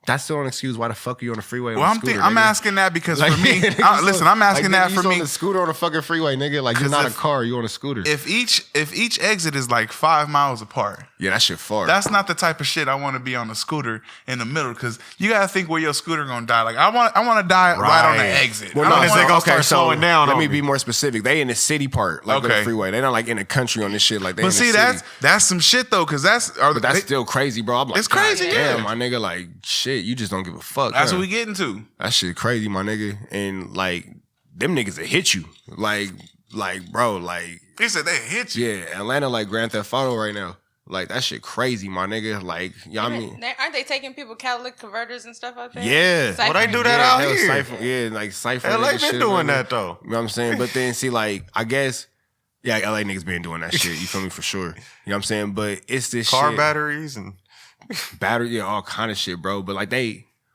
that's still an excuse why the fuck are you on the freeway on a scooter, I'm asking that because like, for me, listen, I'm asking that for me. You on the scooter on a fucking freeway, nigga. Like, you're not a car, you on a scooter. If each exit is like 5 miles apart. Yeah, that shit far. That's not the type of shit I want to be on a scooter in the middle because you got to think where your scooter going to die. Like, I want to die right on the exit. Well, no, they gonna start slowing down. Let me be more specific. They in the city part, like on the freeway. They not like in the country on this shit. Like, they but in the city. that's some shit though, because that's still crazy, bro. I'm like, it's crazy. Damn, Yeah, my nigga, like shit. You just don't give a fuck. That's what we getting to. That shit crazy, my nigga. And like them niggas that hit you, like bro, like he said they hit you. Yeah, Atlanta like Grand Theft Auto right now. Like that shit crazy, my nigga. Like, y'all mean? Aren't they taking people catalytic converters and stuff out there? Yeah. Well, they do that out here. Cypher. LA been doing that though. You know what I'm saying? But then see, like, I guess, yeah, LA niggas been doing that shit. You feel me? For sure. You know what I'm saying? But it's this car shit. batteries and yeah, all kind of shit, bro. But like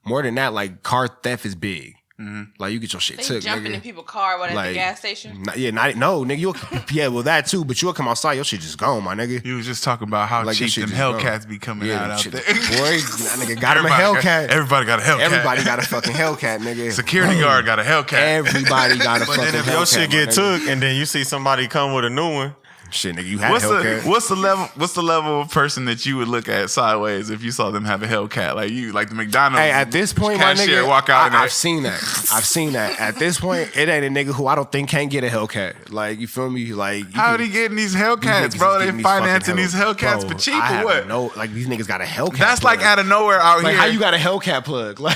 more than that, like car theft is big. Mm-hmm. Like you get your shit they took, jumping nigga. in people's car at the gas station. No, nigga. Well, that too. But you'll come outside, your shit just gone, my nigga. You was just talking about how like cheap them Hellcats be coming out there. Boy, that nigga got him a Hellcat. Everybody got a Hellcat. Everybody got a fucking Hellcat, nigga. Security guard got a Hellcat. Everybody got a fucking Hellcat. But then if your shit get took, and then you see somebody come with a new one. Shit, nigga, you had a Hellcat. What's the level of person that you would look at sideways if you saw them have a Hellcat? Like the McDonald's. Hey, at this point, my nigga, walk out I've seen that. At this point, it ain't a nigga who I don't think can't get a Hellcat. Like, you feel me? Like, how are they getting these Hellcats, bro? They financing these Hellcats for cheap or what? No, like these niggas got a Hellcat. That's plug. like out of nowhere out like, here. How you got a Hellcat plug? Like,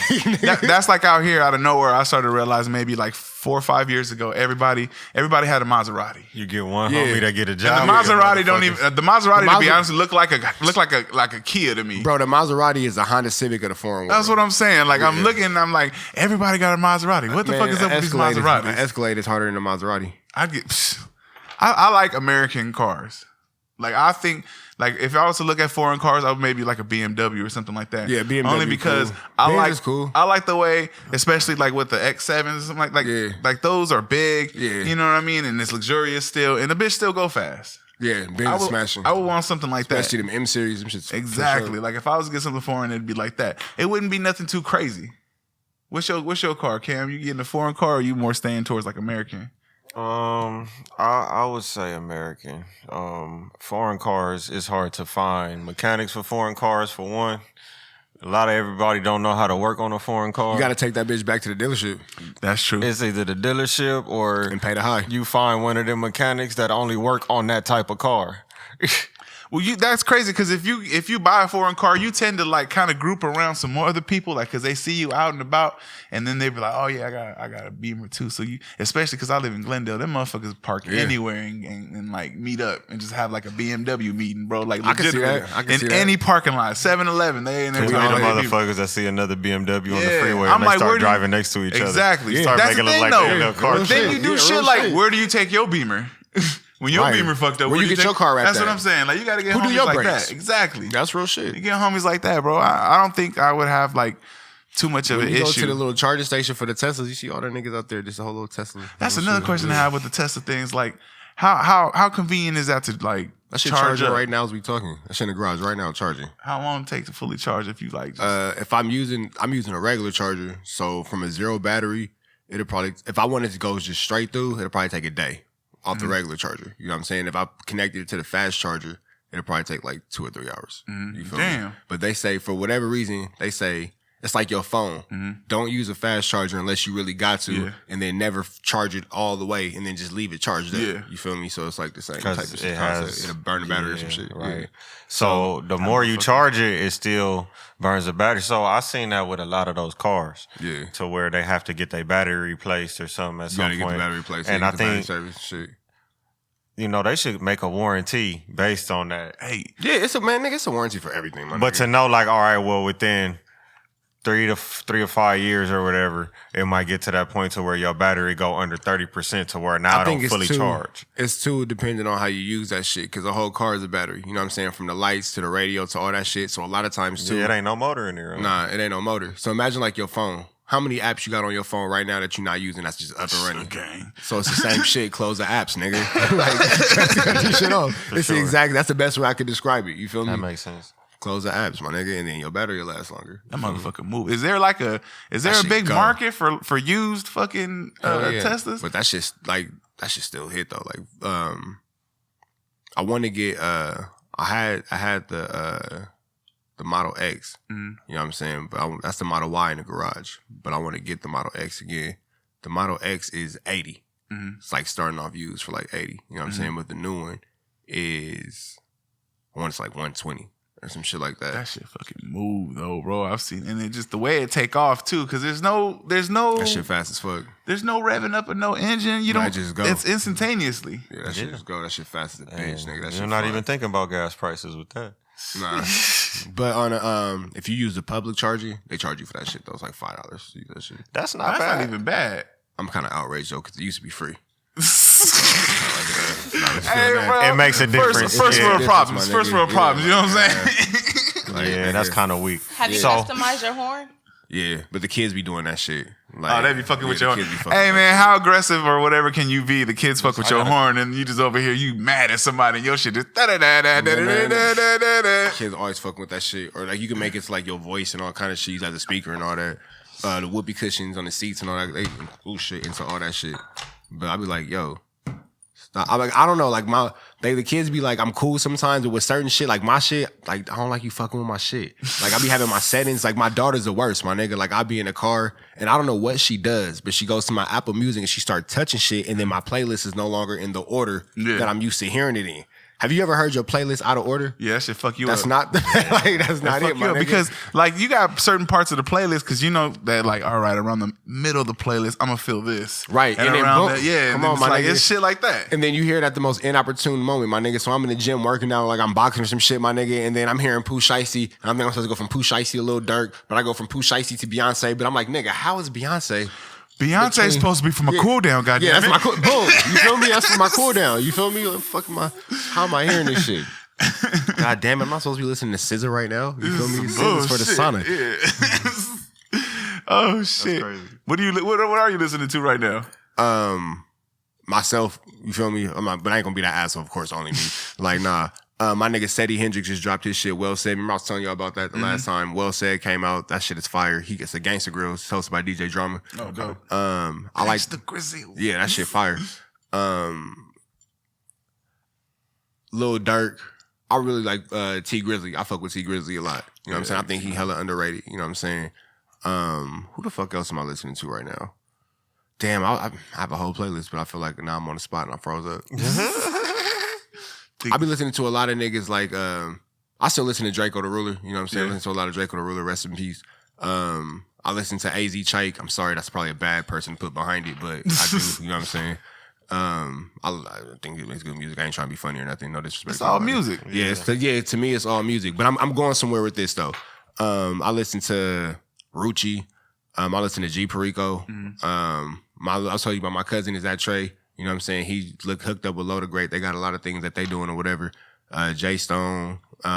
that's like out here out of nowhere. I started to realize maybe like 4 or 5 years ago, everybody had a Maserati. You get one homie that get a And job. the Maserati to be honest look like a Kia to me. Bro, the Maserati is a Honda Civic of the foreign world. That's what I'm saying. Like I'm looking and I'm like, everybody got a Maserati. What the fuck is up with these Maseratis? An Escalade is harder than a Maserati. I like American cars. Like I think, like if I was to look at foreign cars, I would maybe like a BMW or something like that. Yeah, BMW. Only because cool. I like the way, especially like with the X7s, something like those are big. Yeah. You know what I mean? And it's luxurious still, and the bitch still go fast. Yeah, Benz is smashing. I would want something like Especially that. them M series, them shits. Exactly. Sure. Like if I was to get something foreign, it'd be like that. It wouldn't be nothing too crazy. What's your car, Cam? You getting a foreign car, or you more staying towards like American? I would say American. Foreign cars is hard to find. Mechanics for foreign cars, for one. A lot of everybody don't know how to work on a foreign car. You got to take that bitch back to the dealership. That's true. It's either the dealership or and pay the high. You find one of them mechanics that only work on that type of car. Well, that's crazy because if you buy a foreign car, you tend to like kind of group around some more other people, like because they see you out and about, and then they be like, oh yeah, I got a Beamer too. So you, especially because I live in Glendale, them motherfuckers park anywhere and like meet up and just have like a BMW meeting, bro. Like I can see that. I can see that. Any parking lot, 7-Eleven, they ain't there. We the motherfuckers that see another BMW on the freeway I'm and they like, start driving next to each other. Exactly. Start That's making the it thing, look like though. they little car. Then you do shit like, where do you take your Beamer? When your Beamer fucked up, where you get your car wrapped That's what I'm saying. Like you got to get Who do homies your like brakes? that. Exactly. That's real shit. You get homies like that, bro. I don't think I would have like too much of an you go issue. to the little charging station for the Teslas, you see all the niggas out there. Just a whole little Tesla. That's another question I have with the Tesla things. Like, how convenient is that to like that shit charge charging up? Right now as we talking? That shit in the garage right now charging. How long it take to fully charge if you like? Just, if I'm using a regular charger, so from a zero battery, it'll probably, if I wanted to go just straight through, it'll probably take a day off the regular charger. You know what I'm saying? If I connected it to the fast charger, it'll probably take like 2 or 3 hours. You feel me? But they say for whatever reason, they say it's like your phone. Don't use a fast charger unless you really got to, and then never charge it all the way, and then just leave it charged up. You feel me? So it's like the same type of shit. It'll burn the battery or some shit. Right. Yeah. So the more you charge it, it still burns the battery. So I seen that with a lot of those cars. Yeah. To where they have to get their battery replaced or something at some point. You gotta get the battery replaced. And I think service shit. You know, they should make a warranty based on that. hey, yeah, it's a warranty for everything, man. But to know, like, all right, well, within 3 or 5 years or whatever, it might get to that point to where your battery go under 30% to where now I don't fully charge. It's too dependent on how you use that shit, because the whole car is a battery. You know what I'm saying? From the lights to the radio to all that shit. So a lot of times too, it ain't no motor in there. Right? Nah, it ain't no motor. So imagine like your phone. How many apps you got on your phone right now that you're not using that's just up and running? Okay. So it's the same shit. Close the apps, nigga. Like, cut this shit off. It's the exact. That's the best way I could describe it. You feel me? That makes sense. Close the apps, my nigga, and then your battery will last longer. That motherfucker move. Is there a big market for used fucking Teslas? But that shit's like, that shit still hit though. Like, I want to get. I had the Model X. You know what I'm saying? But that's the Model Y in the garage. But I want to get the Model X again. The Model X is 80. It's like starting off used for like 80. You know what I'm saying? But the new one is, I want it's like 120 or some shit like that. That shit fucking move though, bro. I've seen, and it just the way it take off too, because there's no That shit fast as fuck. There's no revving up or no engine. You don't just go. It's instantaneously. Yeah, that shit just go. That shit fast as a bitch, nigga. That shit You're not fly. even thinking about gas prices with that. Nah. But on a, if you use the public charging, they charge you for that shit though. It's like $5 to use that shit. That's not That's bad. not even bad. I'm kind of outraged though, because it used to be free. Hey, bro. It makes a difference. First Yeah. world problems. my First nigga. world Yeah. problems. You know what I'm saying? Like, Yeah, that's kind of weak. Have you So- customized your horn? Yeah, but the kids be doing that shit. Like, Oh, they be fucking with the your kids horn. be fucking Hey, with man, how aggressive or whatever can you be? The kids fuck with I your gotta- horn, and you just over here, you mad at somebody, and your shit just da-da-da-da-da-da-da-da. Kids always fucking with that shit. Or like you can make it to like your voice and all kind of shit. You use as a speaker and all that. The whoopee cushions on the seats and all that. They ooh shit into all that shit. But I be like, yo. I'm like, I don't know. Like the kids be like, I'm cool sometimes, but with certain shit, like my shit, like I don't like you fucking with my shit. Like I be having my settings. Like my daughter's the worst, my nigga. Like I be in the car and I don't know what she does, but she goes to my Apple Music and she starts touching shit, and then my playlist is no longer in the order that I'm used to hearing it in. Have you ever heard your playlist out of order? Yeah, that shit fuck you That's up. not that's not Fuck it, you my up nigga. because like you got certain parts of the playlist because you know that like all right around the middle of the playlist I'm gonna feel this Right, and then around boom, that yeah come and on, it's my like nigga. it's shit like that. And then you hear it at the most inopportune moment, my nigga. So I'm in the gym working out like I'm boxing or some shit, my nigga. And then I'm hearing Pooh Shiesty. And I'm supposed to go from Pooh Shiesty to Lil Durk, but I go from Pooh Shiesty to Beyonce. But I'm like, nigga, how is Beyonce? Beyonce's supposed to be from a cool down, goddamn. Yeah, that's it. my cool. Boom. You feel me? That's for my cool down. You feel me? How am I hearing this shit? God damn it! I'm not supposed to be listening to SZA right now. You feel me? SZA's for the sauna. Yeah. Oh shit! crazy. What are you listening to right now? Myself, you feel me? But I ain't gonna be that asshole, of course, only me. Like, nah. My nigga Seti Hendrix just dropped his shit. Well Said. Remember I was telling y'all about that the last time. Well Said came out. That shit is fire. He gets a Gangsta Grill. It's hosted by DJ Drama. Oh, dope. I like the Grizzly. Yeah, that shit fire. Lil Durk. I really like T Grizzly. I fuck with T Grizzly a lot. You know what I'm saying? I think he hella underrated. You know what I'm saying? Who the fuck else am I listening to right now? Damn, I have a whole playlist, but I feel like now I'm on the spot and I froze up. I be listening to a lot of niggas like I still listen to Draco the Ruler. You know what I'm saying? I listen to a lot of Draco the Ruler. Rest in peace. I listen to AZ Chike. I'm sorry, that's probably a bad person to put behind it, but I do. You know what I'm saying? I think it makes good music. I ain't trying to be funny or nothing. No disrespect. It's all music. Yeah, to me, it's all music. But I'm going somewhere with this though. I listen to Rucci. I listen to G Perico. I'll tell you about my cousin is at Trey. You know what I'm saying? He hooked up with Loda Great. They got a lot of things that they doing or whatever. Jay Stone, the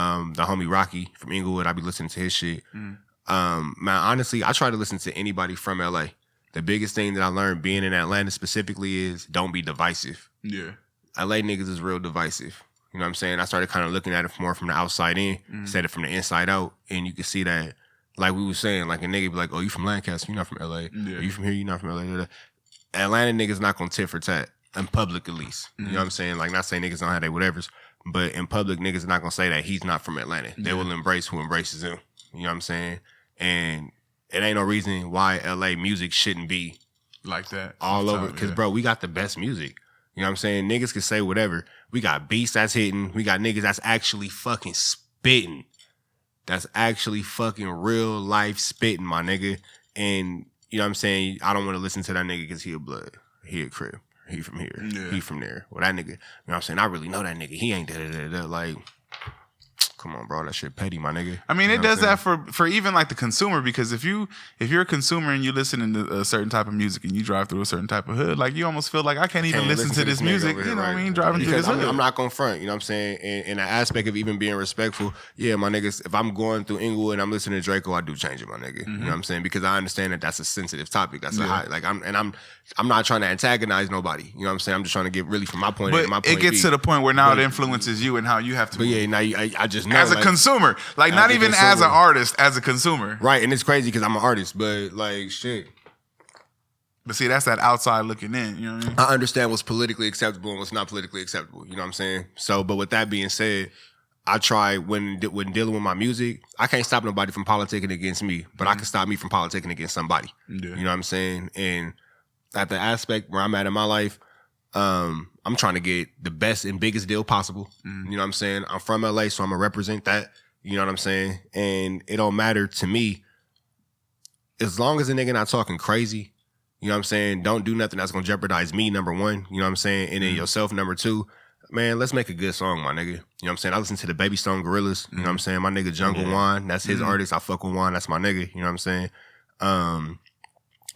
homie Rocky from Inglewood. I be listening to his shit. Man, honestly, I try to listen to anybody from LA. The biggest thing that I learned being in Atlanta specifically is don't be divisive. Yeah. LA niggas is real divisive. You know what I'm saying? I started kind of looking at it more from the outside in instead of from the inside out. And you can see that, like we was saying, like a nigga be like, oh, you from Lancaster, you're not from LA. Yeah. Are you from here, you're not from LA. Atlanta niggas not gonna tit for tat. In public at least. You know what I'm saying? Like not saying niggas don't have their whatevers, but in public niggas not gonna say that he's not from Atlanta. They will embrace who embraces him. You know what I'm saying? And it ain't no reason why LA music shouldn't be Like that. all over. Because, bro, we got the best music. You know what I'm saying? Niggas can say whatever. We got beats that's hitting. We got niggas that's actually fucking spitting. That's actually fucking real life spitting, my nigga. And, you know what I'm saying? I don't want to listen to that nigga because he a blood. He a crib. He from here. Yeah. He from there. Well, that nigga, you know what I'm saying? I really know that nigga. He ain't da-da-da-da. Like, come on, bro. That shit petty, my nigga. I mean, You it know does what I'm that for even like the consumer because if you're a consumer and you listening to a certain type of music and you drive through a certain type of hood, like you almost feel like I can't even listen to this music. nigga over You here, know what I right? mean? Driving through Because this hood. I'm not gonna front, you know what I'm saying? In the aspect of even being respectful, yeah, my niggas, if I'm going through Inglewood and I'm listening to Draco, I do change it, my nigga. You know what I'm saying? Because I understand that that's a sensitive topic. That's a high, like I'm not trying to antagonize nobody. You know what I'm saying? I'm just trying to get really from my point A to my But point it gets B. to the point where now it influences you and how you have to But yeah, now I just know as a like, consumer. Like not a even consumer. as an artist, as a consumer. right, and it's crazy because I'm an artist, but like shit. But see, that's that outside looking in. You know what I mean? I understand what's politically acceptable and what's not politically acceptable. You know what I'm saying? So, but with that being said, I try when dealing with my music, I can't stop nobody from politicking against me, but I can stop me from politicking against somebody. Yeah. You know what I'm saying? And at the aspect where I'm at in my life, I'm trying to get the best and biggest deal possible. You know what I'm saying? I'm from LA, so I'm gonna represent that. You know what I'm saying? And it don't matter to me as long as a nigga not talking crazy. You know what I'm saying? Don't do nothing that's gonna jeopardize me, number one. You know what I'm saying? And then yourself, number two. Man, let's make a good song, my nigga. You know what I'm saying? I listen to the Baby Stone Gorillas. You know what I'm saying? My nigga Jungle Juan, that's his artist. I fuck with Juan. That's my nigga. You know what I'm saying?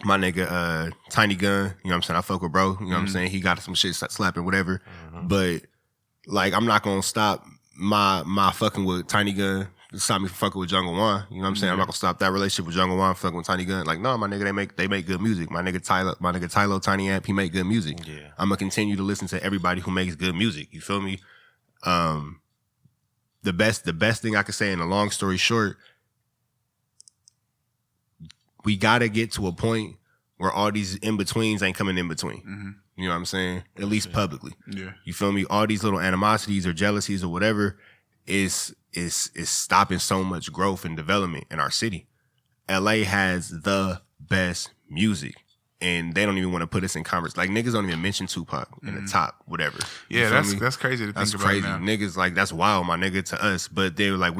My nigga Tiny Gun. You know what I'm saying? I fuck with bro. You know what I'm saying? He got some shit slapping, whatever. But like, I'm not gonna stop my fucking with Tiny Gun. Stop me from fucking with Jungle Juan. You know what I'm saying? I'm not gonna stop that relationship with Jungle Juan fucking with Tiny Gun. Like, no, my nigga, they make good music. My nigga Tylo, Tiny Amp, he make good music. Yeah. I'm gonna continue to listen to everybody who makes good music. You feel me? The best thing I could say in a long story short, we gotta get to a point where all these in-betweens ain't coming in between. You know what I'm saying? At least publicly. Yeah. You feel me? All these little animosities or jealousies or whatever is stopping so much growth and development in our city. LA has the best music. and they don't even want to put us in conversation. Like niggas don't even mention Tupac in the top, whatever. Yeah, that's crazy to think that's about crazy. now. Niggas like that's wild, my nigga, to us. But they were like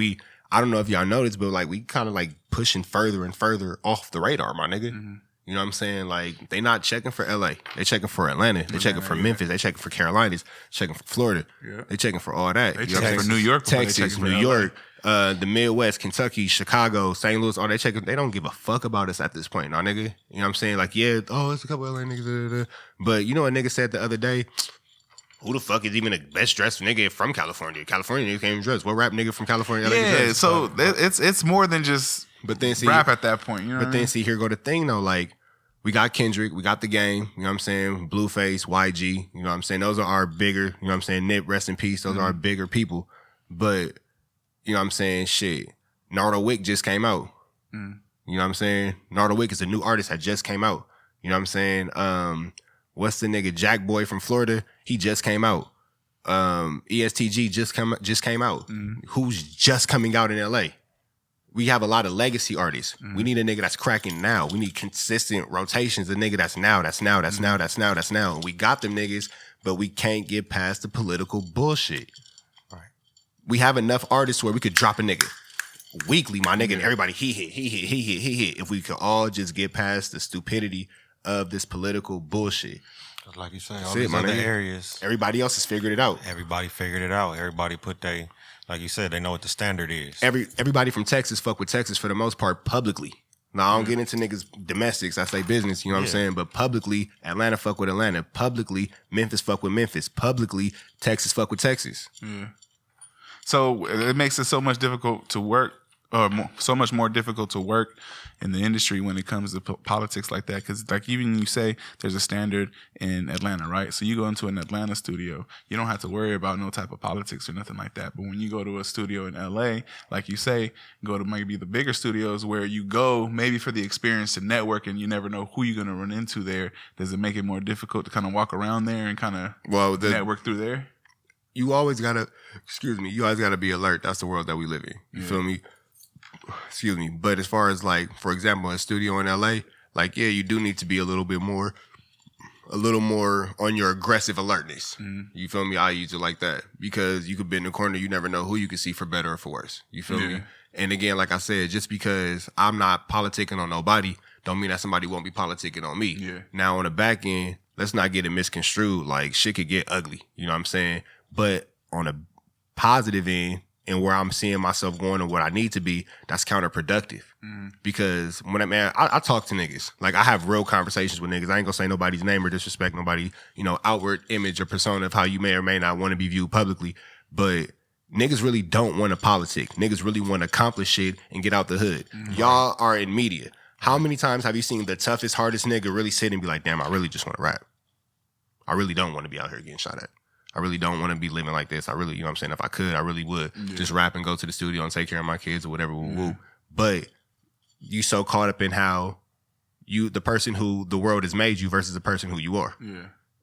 I don't know if y'all noticed, but like we kind of like pushing further and further off the radar, my nigga. You know what I'm saying? Like they not checking for LA, they checking for Atlanta, they checking for Memphis, they checking for Carolinas, checking for Florida, they checking for all that. They checking for New York, Texas, New York, the Midwest, Kentucky, Chicago, St. Louis, all they checking. They don't give a fuck about us at this point, nah, nigga. You know what I'm saying? Like, yeah, it's a couple LA niggas, but you know what a nigga said the other day? Who the fuck is even the best dressed nigga from California? California niggas can't even dress. What rap nigga from California? Yeah, so it's more than just rap at that point. You know but then see, here go the thing though, like we got Kendrick, we got The Game, you know what I'm saying? Blueface, YG, you know what I'm saying? Those are our bigger, you know what I'm saying? Nip, rest in peace. Those are our bigger people. But, you know what I'm saying? Shit. Nardo Wick just came out. You know what I'm saying? Nardo Wick is a new artist that just came out. You know what I'm saying? What's the nigga? Jack Boy from Florida. He just came out. ESTG just came out. Who's just coming out in LA? We have a lot of legacy artists. We need a nigga that's cracking now. We need consistent rotations. A nigga that's now. And we got them niggas, but we can't get past the political bullshit. Right. We have enough artists where we could drop a nigga weekly, my nigga, and everybody he hit. If we could all just get past the stupidity of this political bullshit. Like you say, all these other areas. Everybody else has figured it out. Everybody figured it out. Everybody like you said, they know what the standard is. Everybody from Texas fuck with Texas for the most part publicly. Now, I don't get into niggas domestics. I say business, you know what I'm saying? But publicly, Atlanta fuck with Atlanta. Publicly, Memphis fuck with Memphis. Publicly, Texas fuck with Texas. So it makes it so much difficult to work, or so much more difficult to work in the industry when it comes to politics like that. Because like even you say there's a standard in Atlanta, right? So you go into an Atlanta studio, you don't have to worry about no type of politics or nothing like that. But when you go to a studio in LA, like you say, go to maybe the bigger studios where you go maybe for the experience to network, and you never know who you're going to run into there. Does it make it more difficult to kind of walk around there and kind of network through there? You always gotta be alert. That's the world that we live in. You feel me? Excuse me. But as far as like, for example, a studio in LA, like, yeah, you do need to be a little more on your aggressive alertness. You feel me? I use it like that because you could be in the corner. You never know who you can see for better or for worse. You feel me? And again, like I said, just because I'm not politicking on nobody, don't mean that somebody won't be politicking on me. Now on the back end, let's not get it misconstrued. Like shit could get ugly. You know what I'm saying? But on a positive end, and where I'm seeing myself going and what I need to be, that's counterproductive. Because when I talk to niggas, like I have real conversations with niggas. I ain't gonna say nobody's name or disrespect nobody, outward image or persona of how you may or may not want to be viewed publicly. But niggas really don't want to politic. Niggas really want to accomplish shit and get out the hood. Y'all are in media. How many times have you seen the toughest, hardest nigga really sit and be like, damn, I really just want to rap. I really don't want to be out here getting shot at. I really don't want to be living like this. I really, you know what I'm saying? If I could, I really would just rap and go to the studio and take care of my kids or whatever. Woo. But you so caught up in how the person who the world has made you versus the person who you are.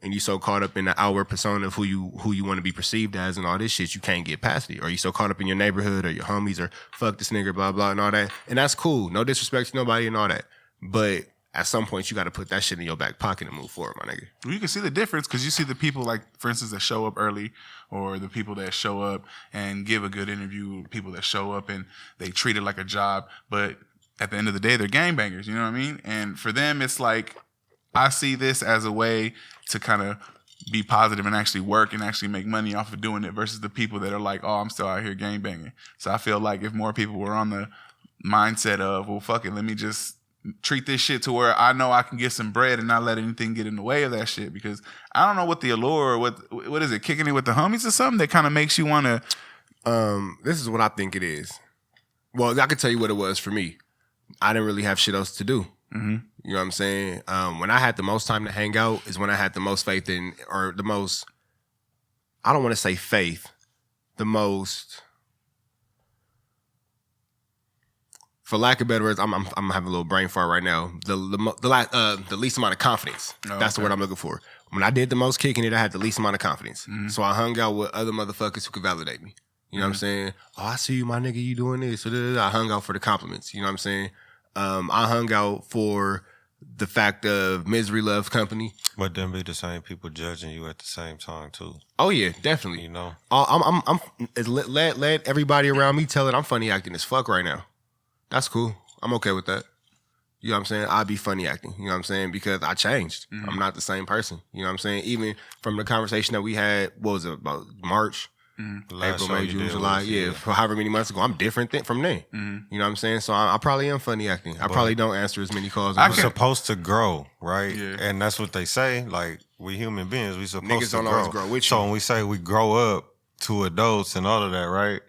And you so caught up in the outward persona of who you want to be perceived as and all this shit, you can't get past it. Or you so caught up in your neighborhood or your homies or fuck this nigga, blah, blah, and all that. And that's cool. No disrespect to nobody and all that. But at some point, you got to put that shit in your back pocket and move forward, my nigga. Well, you can see the difference because you see the people, like, for instance, that show up early, or the people that show up and give a good interview, people that show up and they treat it like a job, but at the end of the day, they're gangbangers, you know what I mean? And for them, it's like, I see this as a way to kind of be positive and actually work and actually make money off of doing it versus the people that are like, oh, I'm still out here gangbanging. So I feel like if more people were on the mindset of, well, fuck it, let me just treat this shit to where I know I can get some bread and not let anything get in the way of that shit, because I don't know what the allure or what is it, kicking it with the homies or something that kind of makes you want to. This is what I think it is. Well, I can tell you what it was for me. I didn't really have shit else to do. You know what I'm saying? When I had the most time to hang out is when I had the most faith in, or the most, I don't want to say faith, the most, for lack of better words, I'm having a little brain fart right now. The least amount of confidence. That's the word I'm looking for. When I did the most kicking it, I had the least amount of confidence. So I hung out with other motherfuckers who could validate me. You know what I'm saying? Oh, I see you, my nigga, you doing this. I hung out for the compliments. You know what I'm saying? I hung out for the fact of misery loves company. But then be the same people judging you at the same time too. Oh yeah, definitely. You know, I'm let everybody around me tell it I'm funny acting as fuck right now. That's cool. I'm okay with that. You know what I'm saying? I'll be funny acting. You know what I'm saying? Because I changed. I'm not the same person. You know what I'm saying? Even from the conversation that we had, what was it, about March? April, May, June, July. Yeah, for however many months ago, I'm different from then. You know what I'm saying? So I probably am funny acting. I probably don't answer as many calls. I'm supposed to grow, right? Yeah. And that's what they say. Like, we human beings, we supposed Niggas to don't grow. always grow with you. So when we say we grow up to adults and all of that, right?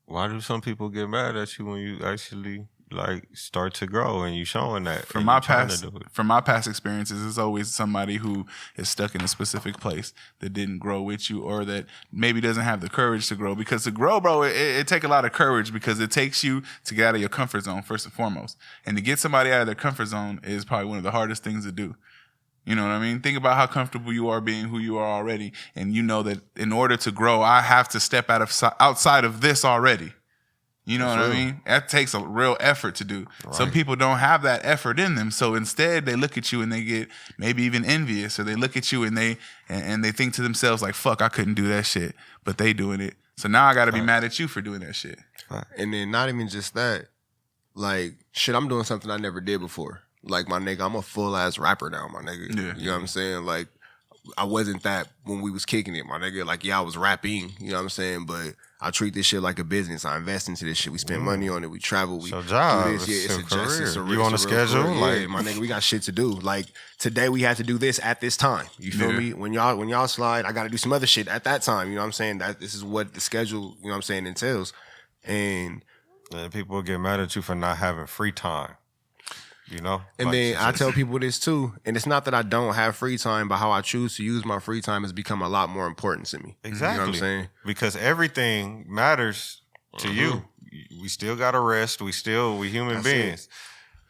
Why do some people get mad at you when you actually like start to grow and you showing that? From my past experiences, it's always somebody who is stuck in a specific place that didn't grow with you, or that maybe doesn't have the courage to grow. Because to grow, bro, it take a lot of courage, because it takes you to get out of your comfort zone first and foremost. And to get somebody out of their comfort zone is probably one of the hardest things to do. You know what I mean? Think about how comfortable you are being who you are already, and you know that in order to grow, I have to step outside of this already. You know what I mean? That takes a real effort to do. Right. Some people don't have that effort in them, so instead they look at you and they get maybe even envious, or they look at you and they think to themselves like, "Fuck, I couldn't do that shit," but they doing it. So now I got to be mad at you for doing that shit. And then not even just that, like shit, I'm doing something I never did before. Like, my nigga, I'm a full ass rapper now, my nigga. Yeah. You know what I'm saying? Like, I wasn't that when we was kicking it, my nigga. Like, yeah, I was rapping, you know what I'm saying? But I treat this shit like a business. I invest into this shit. We spend money on it. We travel. We do this. Yeah, it's a you on a schedule? Like, my nigga, we got shit to do. Like, today we had to do this at this time. You feel me? When y'all slide, I got to do some other shit at that time. You know what I'm saying? That this is what the schedule, you know what I'm saying, entails. And people get mad at you for not having free time. You know? And like, then I tell people this too, and it's not that I don't have free time, but how I choose to use my free time has become a lot more important to me. Exactly. You know what I'm saying? Because everything matters to you. We still got to rest. We human beings.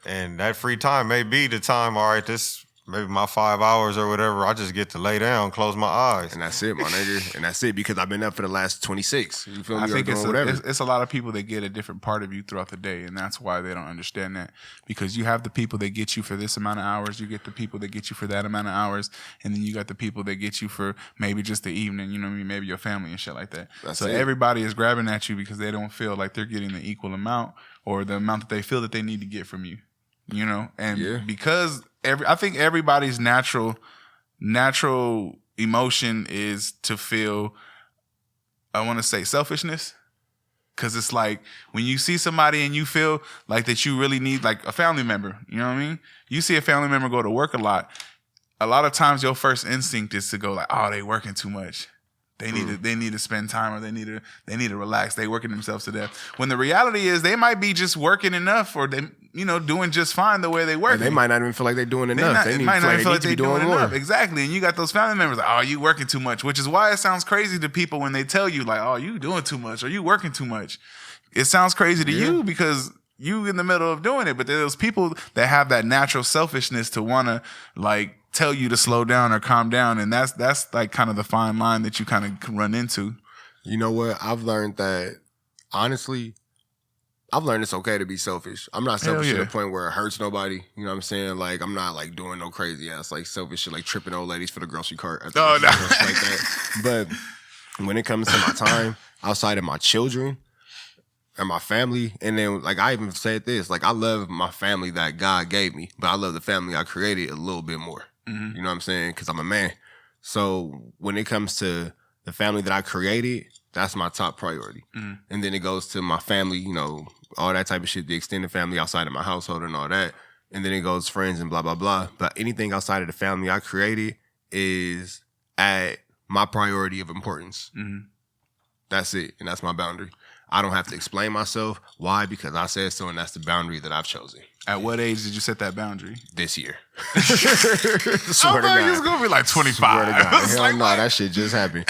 And that free time may be the time, all right, this maybe my 5 hours or whatever, I just get to lay down, close my eyes. And that's it, my nigga. And that's it, because I've been up for the last 26. You feel me? I think it's a lot of people that get a different part of you throughout the day, and that's why they don't understand that. Because you have the people that get you for this amount of hours, you get the people that get you for that amount of hours, and then you got the people that get you for maybe just the evening, you know what I mean? Maybe your family and shit like that. So everybody is grabbing at you because they don't feel like they're getting the equal amount, or the amount that they feel that they need to get from you. You know? And because I think everybody's natural emotion is to feel, I want to say, selfishness. Because it's like when you see somebody and you feel like that you really need, like a family member, you know what I mean? You see a family member go to work a lot of times your first instinct is to go like, oh, they working too much. They need to spend time, or they need to relax. They working themselves to death. When the reality is they might be just working enough, or they doing just fine the way they work. They might not even feel like they're doing enough. They might not feel like they're doing enough. Exactly. And you got those family members like, oh, you working too much, which is why it sounds crazy to people when they tell you like, oh, you doing too much, or you working too much. It sounds crazy to you because you in the middle of doing it, but there's people that have that natural selfishness to want to like tell you to slow down or calm down, and that's like kind of the fine line that you kind of run into. You know what? I've learned that, honestly, it's okay to be selfish. I'm not selfish to the point where it hurts nobody. You know what I'm saying? Like, I'm not like doing no crazy ass like selfish shit, like tripping old ladies for the grocery cart. Oh no, like that. But when it comes to my time outside of my children and my family, and then like I even said this, like I love my family that God gave me, but I love the family I created a little bit more. You know what I'm saying? Because I'm a man. So when it comes to the family that I created, that's my top priority. And then it goes to my family, you know, all that type of shit, the extended family outside of my household and all that. And then it goes friends and blah, blah, blah. But anything outside of the family I created is at my priority of importance. That's it. And that's my boundary. I don't have to explain myself. Why? Because I said so, and that's the boundary that I've chosen. At what age did you set that boundary? This year. Swear to God. It's going to be like 25. Hell no, that shit just happened.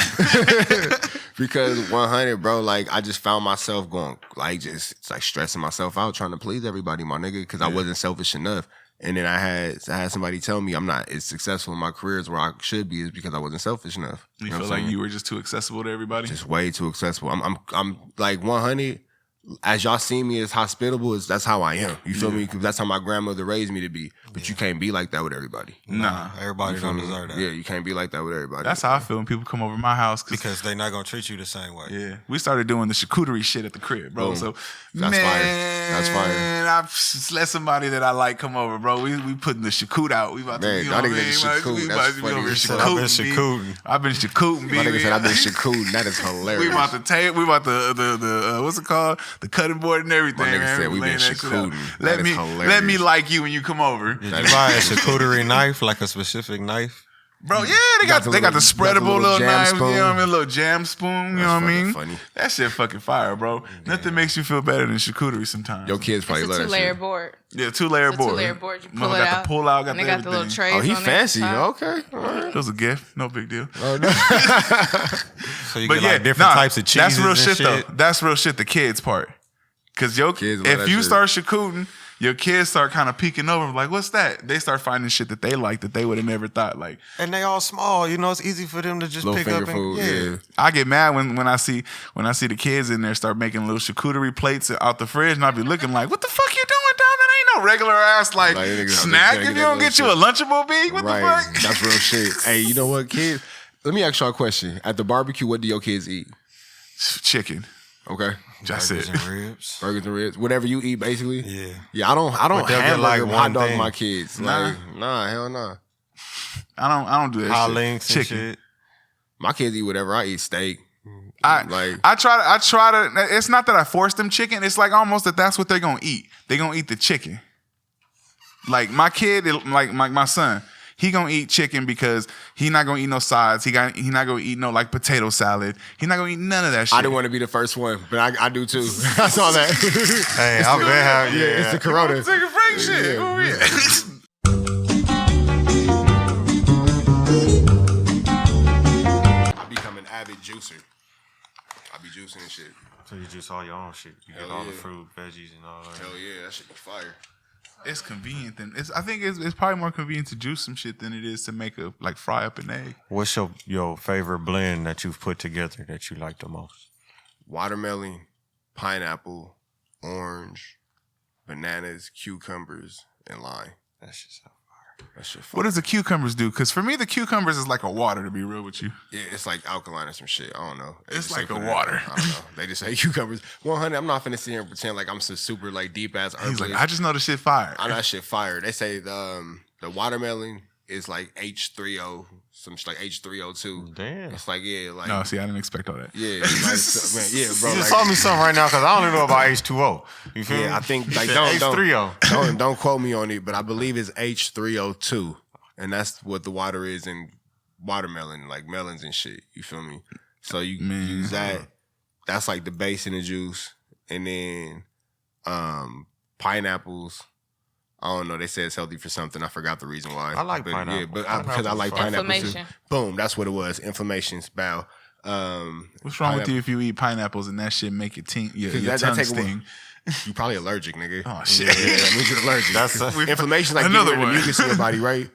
Because 100, bro, like, I just found myself going, like, just like stressing myself out trying to please everybody, my nigga, because I wasn't selfish enough. And then I had somebody tell me I'm not as successful in my career as where I should be, is because I wasn't selfish enough. You feel like you were just too accessible to everybody? Just way too accessible. I'm like 100. as y'all see me as hospitable, that's how I am. You feel me? 'Cause that's how my grandmother raised me to be. But you can't be like that with everybody. Nah. Everybody don't deserve that. Yeah, you can't be like that with everybody. That's how I feel when people come over my house. Because they're not gonna treat you the same way. Yeah, we started doing the charcuterie shit at the crib, bro. Boom. So That's fire. That's fire. I've just let somebody that I like come over, bro. We putting the charcut out. We about to, Man, you know what I y'all mean? niggas charcut. We That's about to be funny over here as fuck. I've been charcuting, B. charcuting. I've been charcuting, My B. nigga said I've been charcuting. That is hilarious. We about the tape. We about the what's it called? The cutting board and everything. My nigga man. said we been laying that shit out. charcuting. Let That me is hilarious. let me like you when you come over, Did you buy a charcuterie knife, like a specific knife? bro. Yeah, they got the spreadable little jam knives. spoon. You know what I mean? A little jam spoon. You know what I fucking mean? funny. That shit fucking fire, bro. Nothing makes you feel better than charcuterie sometimes. Your kids probably It's a love that 2-layer shit. board. Yeah, 2-layer It's a board. 2-layer board. You pull Mother it got out. the pull out, got and the they got the little everything. trays. Oh, he on there. fancy. Okay. All right. It was a gift, no big deal. Oh, no. So you But get yeah, like different nah, types of cheeses that's real and shit, shit. though. That's real shit. The kids part, because Kids love if that you shit. start charcuting, your kids start kind of peeking over, like, what's that? They start finding shit that they like that they would have never thought. Like, And they all small. You know, it's easy for them to just Little pick finger up and food. Yeah. I get mad when I see the kids in there start making little charcuterie plates out the fridge, and I be looking like, what the fuck you doing, dog? That ain't no regular ass like Like, niggas out snack. there If you getting don't that get you a Lunchable, B, what Right. the fuck? That's real shit. Hey, you know what, kids? Let me ask y'all a question. At the barbecue, what do your kids eat? Chicken. Okay. That's burgers it. and ribs. Burgers and ribs. Whatever you eat, basically. Yeah. Yeah, I don't But they'll get, hamburger like, hot one dog thing. my kids. Nah. Nah, hell nah. I don't do that Hot shit. links and Chicken. shit. My kids eat whatever. I eat steak. I try to. It's not that I force them chicken. It's like almost that's what they're gonna eat. They're gonna eat the chicken. Like my kid, like my son, he gonna eat chicken because he not gonna eat no sides. He not gonna eat no like potato salad. He not gonna eat none of that shit. I didn't want to be the first one, but I do too. I saw that. Hey, I've been having It's the Corona. Take a Frank shit. Yeah. Oh, yeah. I become an avid juicer. I be juicing and shit. So you juice all your own shit. You get Hell all the yeah. fruit, veggies, and all that. Hell yeah, that shit be fire. It's convenient. I think it's probably more convenient to juice some shit than it is to make fry up an egg. What's your favorite blend that you've put together that you like the most? Watermelon, pineapple, orange, bananas, cucumbers, and lime. That shit's so fire. That shit fire. What does the cucumbers do? Because for me, the cucumbers is like a water. To be real with you, Yeah, it's like alkaline or some shit. I don't know. They It's just say like a put it- water. I don't know. They just say cucumbers. 100. I'm not finna sit here and pretend like I'm some super like deep ass he's like, herbalist. I just know the shit fire. I know that shit fire. They say the watermelon is like H3O, some shit like H3O2. Damn. It's like like No, see, I didn't expect all that. yeah, like, man, yeah, bro. You just like- told me something right now because I only know about H2O. You feel me? Yeah, I think like said don't H3O. don't quote me on it, but I believe it's H3O2, and that's what the water is in watermelon, like melons and shit. You feel me? So you Man. use that. That's like the base in the juice, and then pineapples. I don't know. They say it's healthy for something. I forgot the reason why. I like but pineapple. Yeah, but because I like Pineapple's pineapple too. Inflammation. Boom, that's what it was. Inflammation's bow. What's wrong with you if you eat pineapples and that shit make your your that tongue take a- sting? You probably allergic, nigga. Oh shit! Yeah, that means you're allergic. That's inflammation, like Another getting rid of one. mucus in your body, right?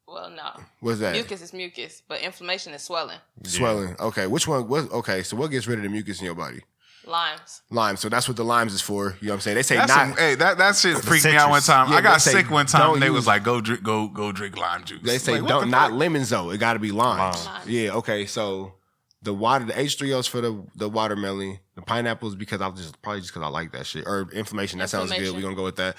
Well, no. What's that? Mucus is mucus, but inflammation is swelling. Swelling. Okay, which one? Okay, so what gets rid of the mucus in your body? Limes. Limes. So that's what the limes is for. You know what I'm saying? They say That's not. that shit freaked me out one citrus. time. Yeah, I got they say sick one time. don't And they use- was like, go drink lime juice. They say Like, what don't the not fuck? lemons though. It got to be limes. Limes. Yeah. Okay. So the H3Os for the watermelon, the pineapples because probably just because I like that shit or inflammation. That sounds good. Inflammation. We're gonna go with that.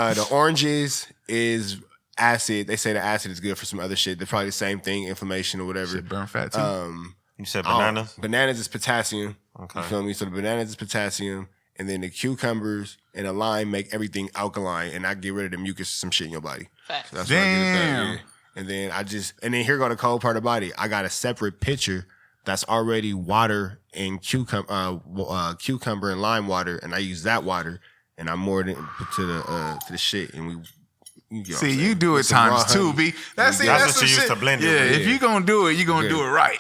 The oranges is acid. They say the acid is good for some other shit. They're probably the same thing, inflammation or whatever. Shit burn fat too. You said bananas? Bananas is potassium. Okay. You feel me? So the bananas is potassium, and then the cucumbers and the lime make everything alkaline, and I get rid of the mucus, some shit in your body. Facts. So that's what I get with that, Damn. yeah. And then here go the cold part of the body. I got a separate pitcher that's already water and cucumber and lime water, and I use that water, and I more it to the shit, and we. You get what I'm See, saying? you do it With some raw times two, honey. B. That's That's that's what some you use shit. to blend it Yeah, with. if you gonna do it, you gonna do it right.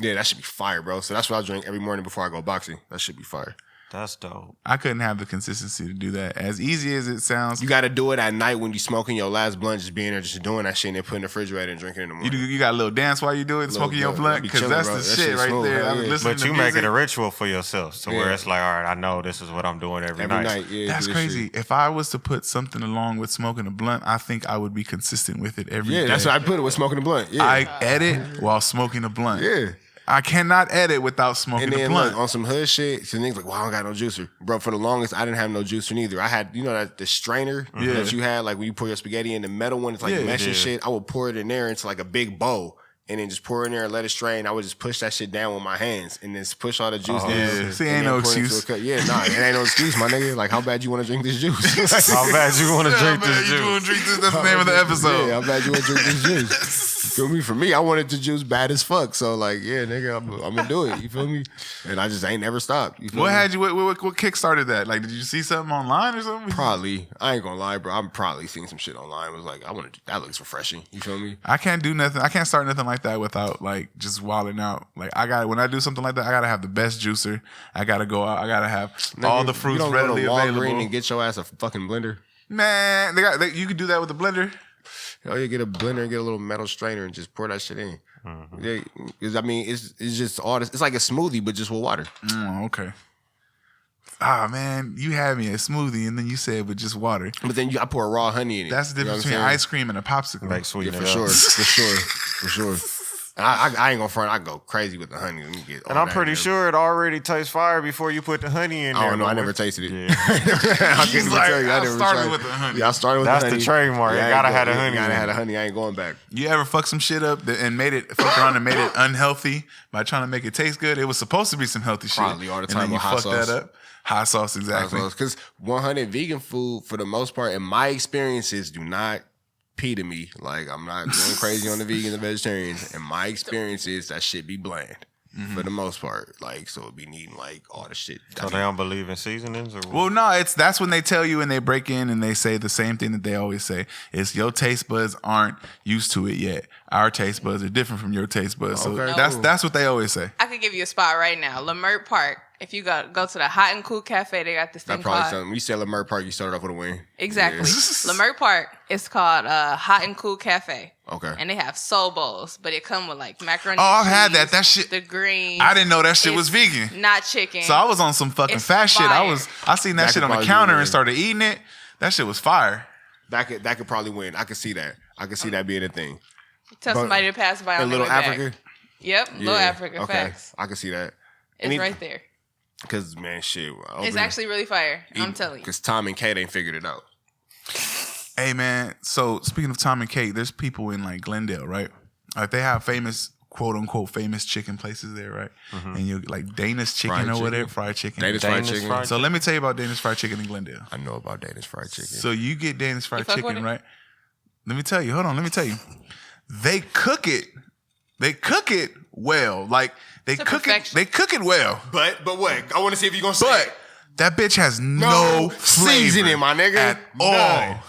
Yeah, that should be fire, bro. So that's what I drink every morning before I go boxing. That should be fire. That's dope. I couldn't have the consistency to do that. As easy as it sounds, You got to do it at night when you smoking your last blunt, just being there, just doing that shit, and then putting in the refrigerator and drinking in the morning. you got a little dance while you do it, smoking your blunt, be because chillin', that's bro. the That shit shit's right smooth, there. hell I was yeah. listening But to you music. make it a ritual for yourself, to where Yeah. it's like, all right, I know this is what I'm doing every night. Yeah, That's do this crazy. shit. If I was to put something along with smoking a blunt, I think I would be consistent with it every day. Yeah, that's what I put it with smoking the blunt. Yeah, I edit while smoking a blunt. yeah. I cannot edit without smoking And a then blunt. look, on some hood shit, so niggas like, well, I don't got no juicer. Bro, for the longest, I didn't have no juicer neither. I had, that the strainer that you had, like when you pour your spaghetti in, the metal one, it's like mesh and shit. I would pour it in there into like a big bowl and then just pour it in there and let it strain. I would just push that shit down with my hands and then push all the juice down. yeah. See, and ain't then no pour it into excuse. a cup. Yeah, nah, it ain't no excuse, my nigga. Like, how bad you want to drink this juice? How bad you want to drink Man, this you juice? wanna drink this? That's the name of the episode. Yeah, how bad you want to drink this juice? You feel me? For me, I wanted the juice bad as fuck. So, like, yeah, nigga, I'm going to do it. You feel me? And I just ain't never stopped. You feel What me? had you? What kick-started that? Like, did you see something online or something? Probably. I ain't gonna lie, bro. I'm probably seeing some shit online. It was like, that looks refreshing. You feel me? I can't do nothing. I can't start nothing like that without like just wilding out. Like when I do something like that, I gotta have the best juicer. I gotta go out. I gotta have all the fruits you don't readily go to Walgreens available. and get your ass a fucking blender. Man, you can do that with the blender. Oh, you get a blender and get a little metal strainer and just pour that shit in. Yeah, 'cause, I mean, it's just all this. It's like a smoothie, but just with water. Okay. Ah man, you had me a smoothie and then you said with just water. But then I pour raw honey in it. That's the You know difference what I'm between saying? ice cream and a popsicle. Like sweeten Yeah, it for up. sure, for sure. I ain't gonna front. I go crazy with the honey. Let me get all And I'm that pretty in there. sure it already tastes fire before you put the honey in there. I don't know. I bro. never tasted it. Yeah. I couldn't even like, tell you. I never started tried with it. the honey. Yeah, I started with That's the the honey. trademark. It I ain't gotta go- have the yeah, honey Gotta in have it. the honey. I ain't going back. You ever fuck some shit up and fucked around and made it unhealthy by trying to make it taste good? It was supposed to be some healthy shit. Probably all the And time then you with hot fucked that sauce. up. Hot sauce, exactly. Because 100 vegan food, for the most part, in my experiences, do not pee to me. Like, I'm not going crazy on the vegans and vegetarians. In my experiences, that shit be bland. For the most part. Like, so it be needing, like, all the shit. So they don't believe in seasonings? Or Well, no, that's when they tell you and they break in and they say the same thing that they always say. It's your taste buds aren't used to it yet. Our taste buds are different from your taste buds. So Okay. that's what they always say. I could give you a spot right now. Lamert Park. If you go to the Hot and Cool Cafe, they got this thing That probably called... something. When you say Lamert Park, you started off with a win. Exactly. Yeah. Lamert Park is called Hot and Cool Cafe. Okay. And they have soul bowls, but it come with like macaroni. Oh, I've had cheese, that. That shit- The greens. I didn't know that shit It's was vegan. Not chicken. So I was on some fucking It's fat shit. fire. I seen that That shit could on the probably counter be and started eating it. That shit was fire. That could probably win. I could see that. I could see that being a thing. Tell somebody to pass by on In their Little way back. Africa? Yep, Little Africa. Okay. Facts. I could see that. It's right there. Because, man, shit. It's actually really fire. I'm telling you. Because Tom and Kate ain't figured it out. Hey man, so speaking of Tom and Kate, there's people in like Glendale, right? Like they have famous, quote unquote, famous chicken places there, right? And you like Dana's chicken Fried or chicken. whatever, fried chicken. Dana's fried Dana's chicken. fried So let me tell you about Dana's fried chicken in Glendale. I know about Dana's fried chicken. So you get Dana's fried fuck with chicken, it? right? Let me tell you. Hold on. Let me tell you. They cook it. They cook it well. Like they To cook it. perfection. They cook it well. But what? I want to see if you're going to say But it. that bitch has no flavor seasoning, my nigga. at all.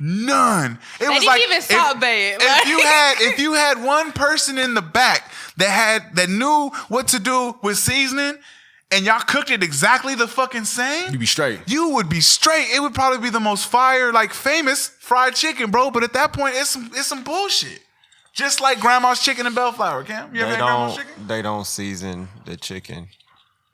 None. It was didn't like even salt bay it. if you had one person in the back that knew what to do with seasoning, and y'all cooked it exactly the fucking same, You be straight. you would be straight. It would probably be the most fire, like famous fried chicken, bro. But at that point, it's some bullshit. Just like grandma's chicken and bellflower, Cam. You ever had grandma's chicken? They don't season the chicken,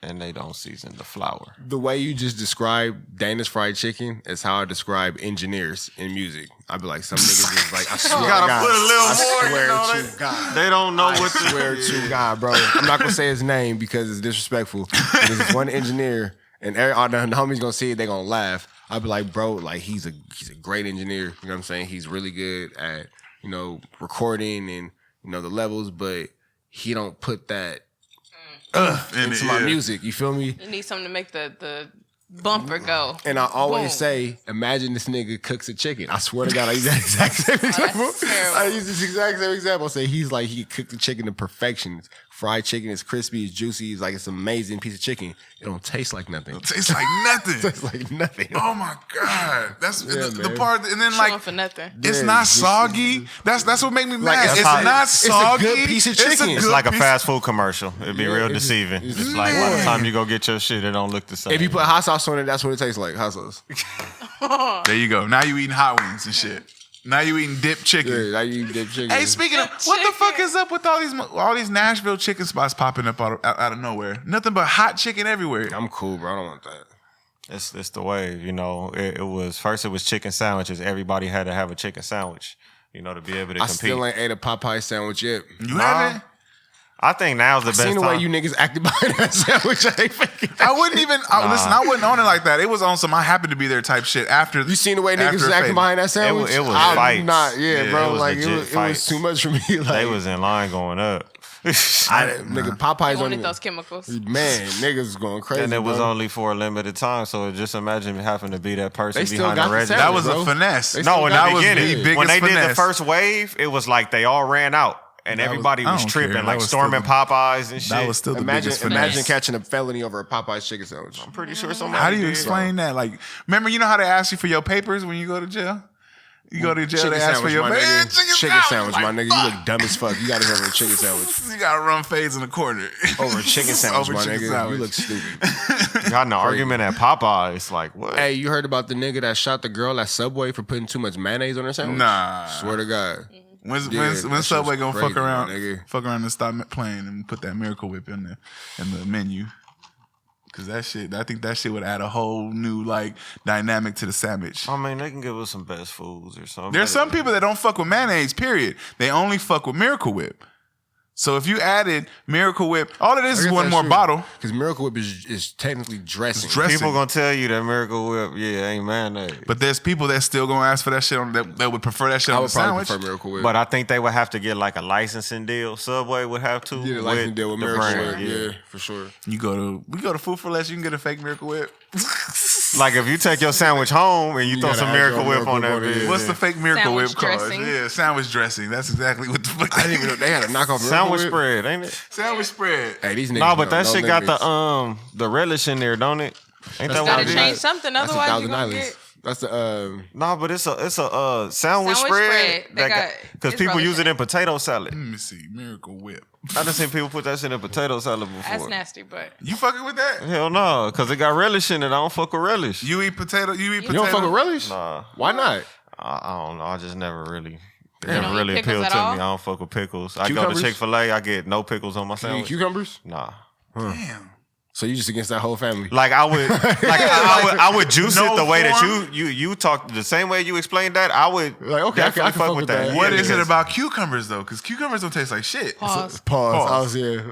and they don't season the flour. The way you just described Dana's fried chicken is how I describe engineers in music. I'd be like, some niggas is like, I swear gotta to God. put a little I more, swear you know, to God. They don't know I what to swear to God, bro. I'm not gonna say his name because it's disrespectful. There's this one engineer, and all the homies gonna see it, they gonna laugh. I'd be like, bro, like he's a great engineer. You know what I'm saying? He's really good at recording and the levels, but he don't put that into my music. You feel me? You need something to make the bumper go. And I always Boom. say, imagine this nigga cooks a chicken. I swear to God, I use that exact same example. terrible. I use this exact same example. I say he cooked the chicken to perfection fried chicken is crispy, it's juicy, it's like it's an amazing piece of chicken. It don't taste like nothing. It tastes like nothing. It tastes like nothing. Oh my God. That's the man. part, and then Chewing like, for nothing. it's Yeah, not it's just- soggy. That's what make me mad. it's It's hot. not It's a soggy. good piece of chicken. It's good like a piece- fast food commercial. It'd be real it's- deceiving. it's- It's like by the time you go get your shit, it don't look the same. If you put hot sauce on it, that's what it tastes like. Hot sauce. There you go. Now you eating hot wings and shit. Now you eating dipped chicken. Yeah, now you eat dip chicken. Hey, speaking of, what the fuck is up with all these Nashville chicken spots popping up out of nowhere? Nothing but hot chicken everywhere. I'm cool, bro. I don't want that. It's the wave, you know. It was chicken sandwiches. Everybody had to have a chicken sandwich, you know, to be able to I compete. still ain't ate a Popeye sandwich yet. You haven't? I think now's the I best seen the time. way you niggas acted behind that sandwich. I ain't faking that. I wouldn't even. Listen, I wasn't on it like that. It was on some I happened to be there type shit after. You seen the way after niggas was it acting faded. behind that sandwich? It was I'm fights. not, Yeah, bro. it was Like legit it was fights. too much for me. Like They was in line going up. nigga Popeyes on Wanted it. those chemicals. Man, niggas was going crazy. And it was bro. only for a limited time, so just imagine having to be that person They still behind got the the register. That was bro. a finesse. They No, still in got the that was beginning, the biggest when they did the finesse. first wave, it was like they all ran out. And That was- everybody I was don't tripping, care. That like was storming still Popeyes and shit. That was still the Imagine biggest finesse. imagine catching a felony over a Popeyes chicken sandwich. I'm pretty sure somebody How do you did. explain that? Like, remember, you know how they ask you for your papers when you go to jail? You go to jail, Chicken they ask for sandwich, your my papers. nigga. Chicken sandwich, my Like, nigga. You look dumb as fuck. You gotta have a chicken sandwich. You gotta run fades in the corner. Over a chicken sandwich, Over my chicken nigga. sandwich. You look stupid. Got in an argument at Popeyes. Like, what? Hey, you heard about the nigga that shot the girl at Subway for putting too much mayonnaise on her sandwich? Nah. Swear to God. When's Yeah, that shit Subway was gonna crazy, fuck around? my nigga. Fuck around and stop playing and put that Miracle Whip in the menu. Cause that shit, I think that shit would add a whole new like dynamic to the sandwich. I mean, they can give us some best foods or something. There's some people that don't fuck with mayonnaise. Period. They only fuck with Miracle Whip. So if you added Miracle Whip, all it is one more bottle. Because Miracle Whip is technically dressing. It's dressing. People gonna tell you that Miracle Whip, ain't mayonnaise. But there's people that still gonna ask for that shit on that would prefer that shit I on the would probably sandwich. prefer Miracle Whip. But I think they would have to get like a licensing deal. Subway would have to. yeah, the license deal with the Miracle brand, Whip. Yeah, for sure. We go to Food for Less, you can get a fake Miracle Whip. Like if you take your sandwich home and you You throw gotta some add Miracle your Whip on Miracle that Whip on it, bitch. What's the fake Miracle Sandwich Whip called? dressing. Yeah, sandwich dressing. That's exactly what the fuck. I didn't even know they had a knockoff Miracle Sandwich Whip. spread, ain't it? Sandwich spread. Hey, these niggas. No, but that know shit no got limits. the relish in there, don't it? Ain't that Gotta what it change is? something, That's otherwise you're 1,000 gonna islands. get. That's the No, but it's a sandwich Sandwich spread. spread. They got- Because it's people use relish it in potato salad. Let me see. Miracle Whip. I done seen people put that shit in potato salad before. That's nasty, but You fucking with that? Hell no, because it got relish in it. I don't fuck with relish. You eat potato? You eat You potato? don't fuck with relish? Nah, Why not? I don't know. I just never really. It don't never eat really pickles appealed at to all? me. I don't fuck with pickles. I go Cucumbers? to Chick-fil-A, I get no pickles on my You eat sandwich. cucumbers? Nah. Damn. So you just against that whole family? Like I would, I would juice No it the way form? that you talk the same way you explained that. I would Like, okay, definitely I can fuck with that. Yeah, What is it because- about cucumbers though? Because cucumbers don't taste like shit. pause. Pause. I was here.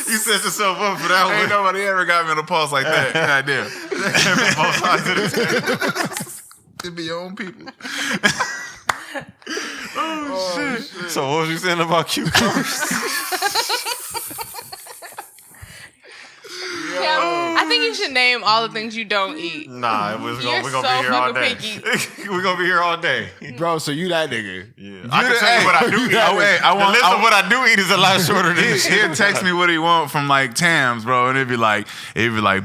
You set yourself up for that one. Ain't nobody ever got me on a pulse like that. God damn. Both sides of this. It be your own people. Oh, shit. So what was you saying about cucumbers? Yeah, I think you should name all the things you don't eat. Nah, we're You're gonna so be here all fucking day. We're gonna be here all day. Bro, so you that nigga. Yeah. I can tell hey, you what I do eat. oh, wait, The list of what I do eat is a lot shorter than this. He'd text me what he want from like Tams, bro, and it'd be like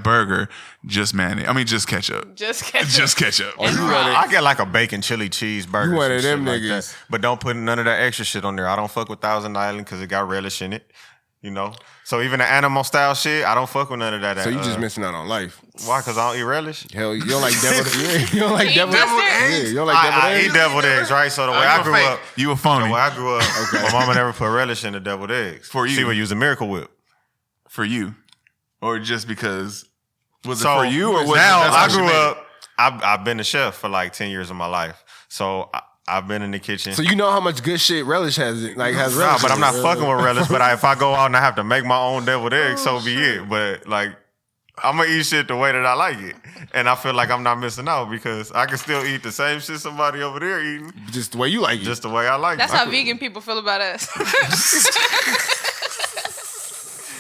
burger, just mayonnaise. I mean, just ketchup. Just ketchup. Just ketchup. Oh, you one of I get like a bacon chili cheeseburger. You one some of them shit like niggas. that. But don't put none of that extra shit on there. I don't fuck with Thousand Island because it got relish in it. You know? So even the animal style shit, I don't fuck with none of that. So you just missing out on life. Why? Because I don't eat relish? Hell, you don't like deviled you don't like You eat deviled mustard? eggs? Yeah, you don't like deviled I eat eggs? deviled eggs, right? So the way I grew up, You a phony. the way I grew up, my mama never put relish in the deviled eggs. For you. She would use a Miracle Whip. For you. Or just because was So it for you or was now it I that's how grew she made it? up. I've been a chef for like 10 years of my life, so I've been in the kitchen. So you know how much good shit relish has like has Nah, relish. but I'm in not it. fucking with relish. But if I go out and I have to make my own deviled eggs, so be it. But like, I'm gonna eat shit the way that I like it, and I feel like I'm not missing out because I can still eat the same shit somebody over there eating, Just the way you like it. just the way I like That's it. how vegan people feel about us.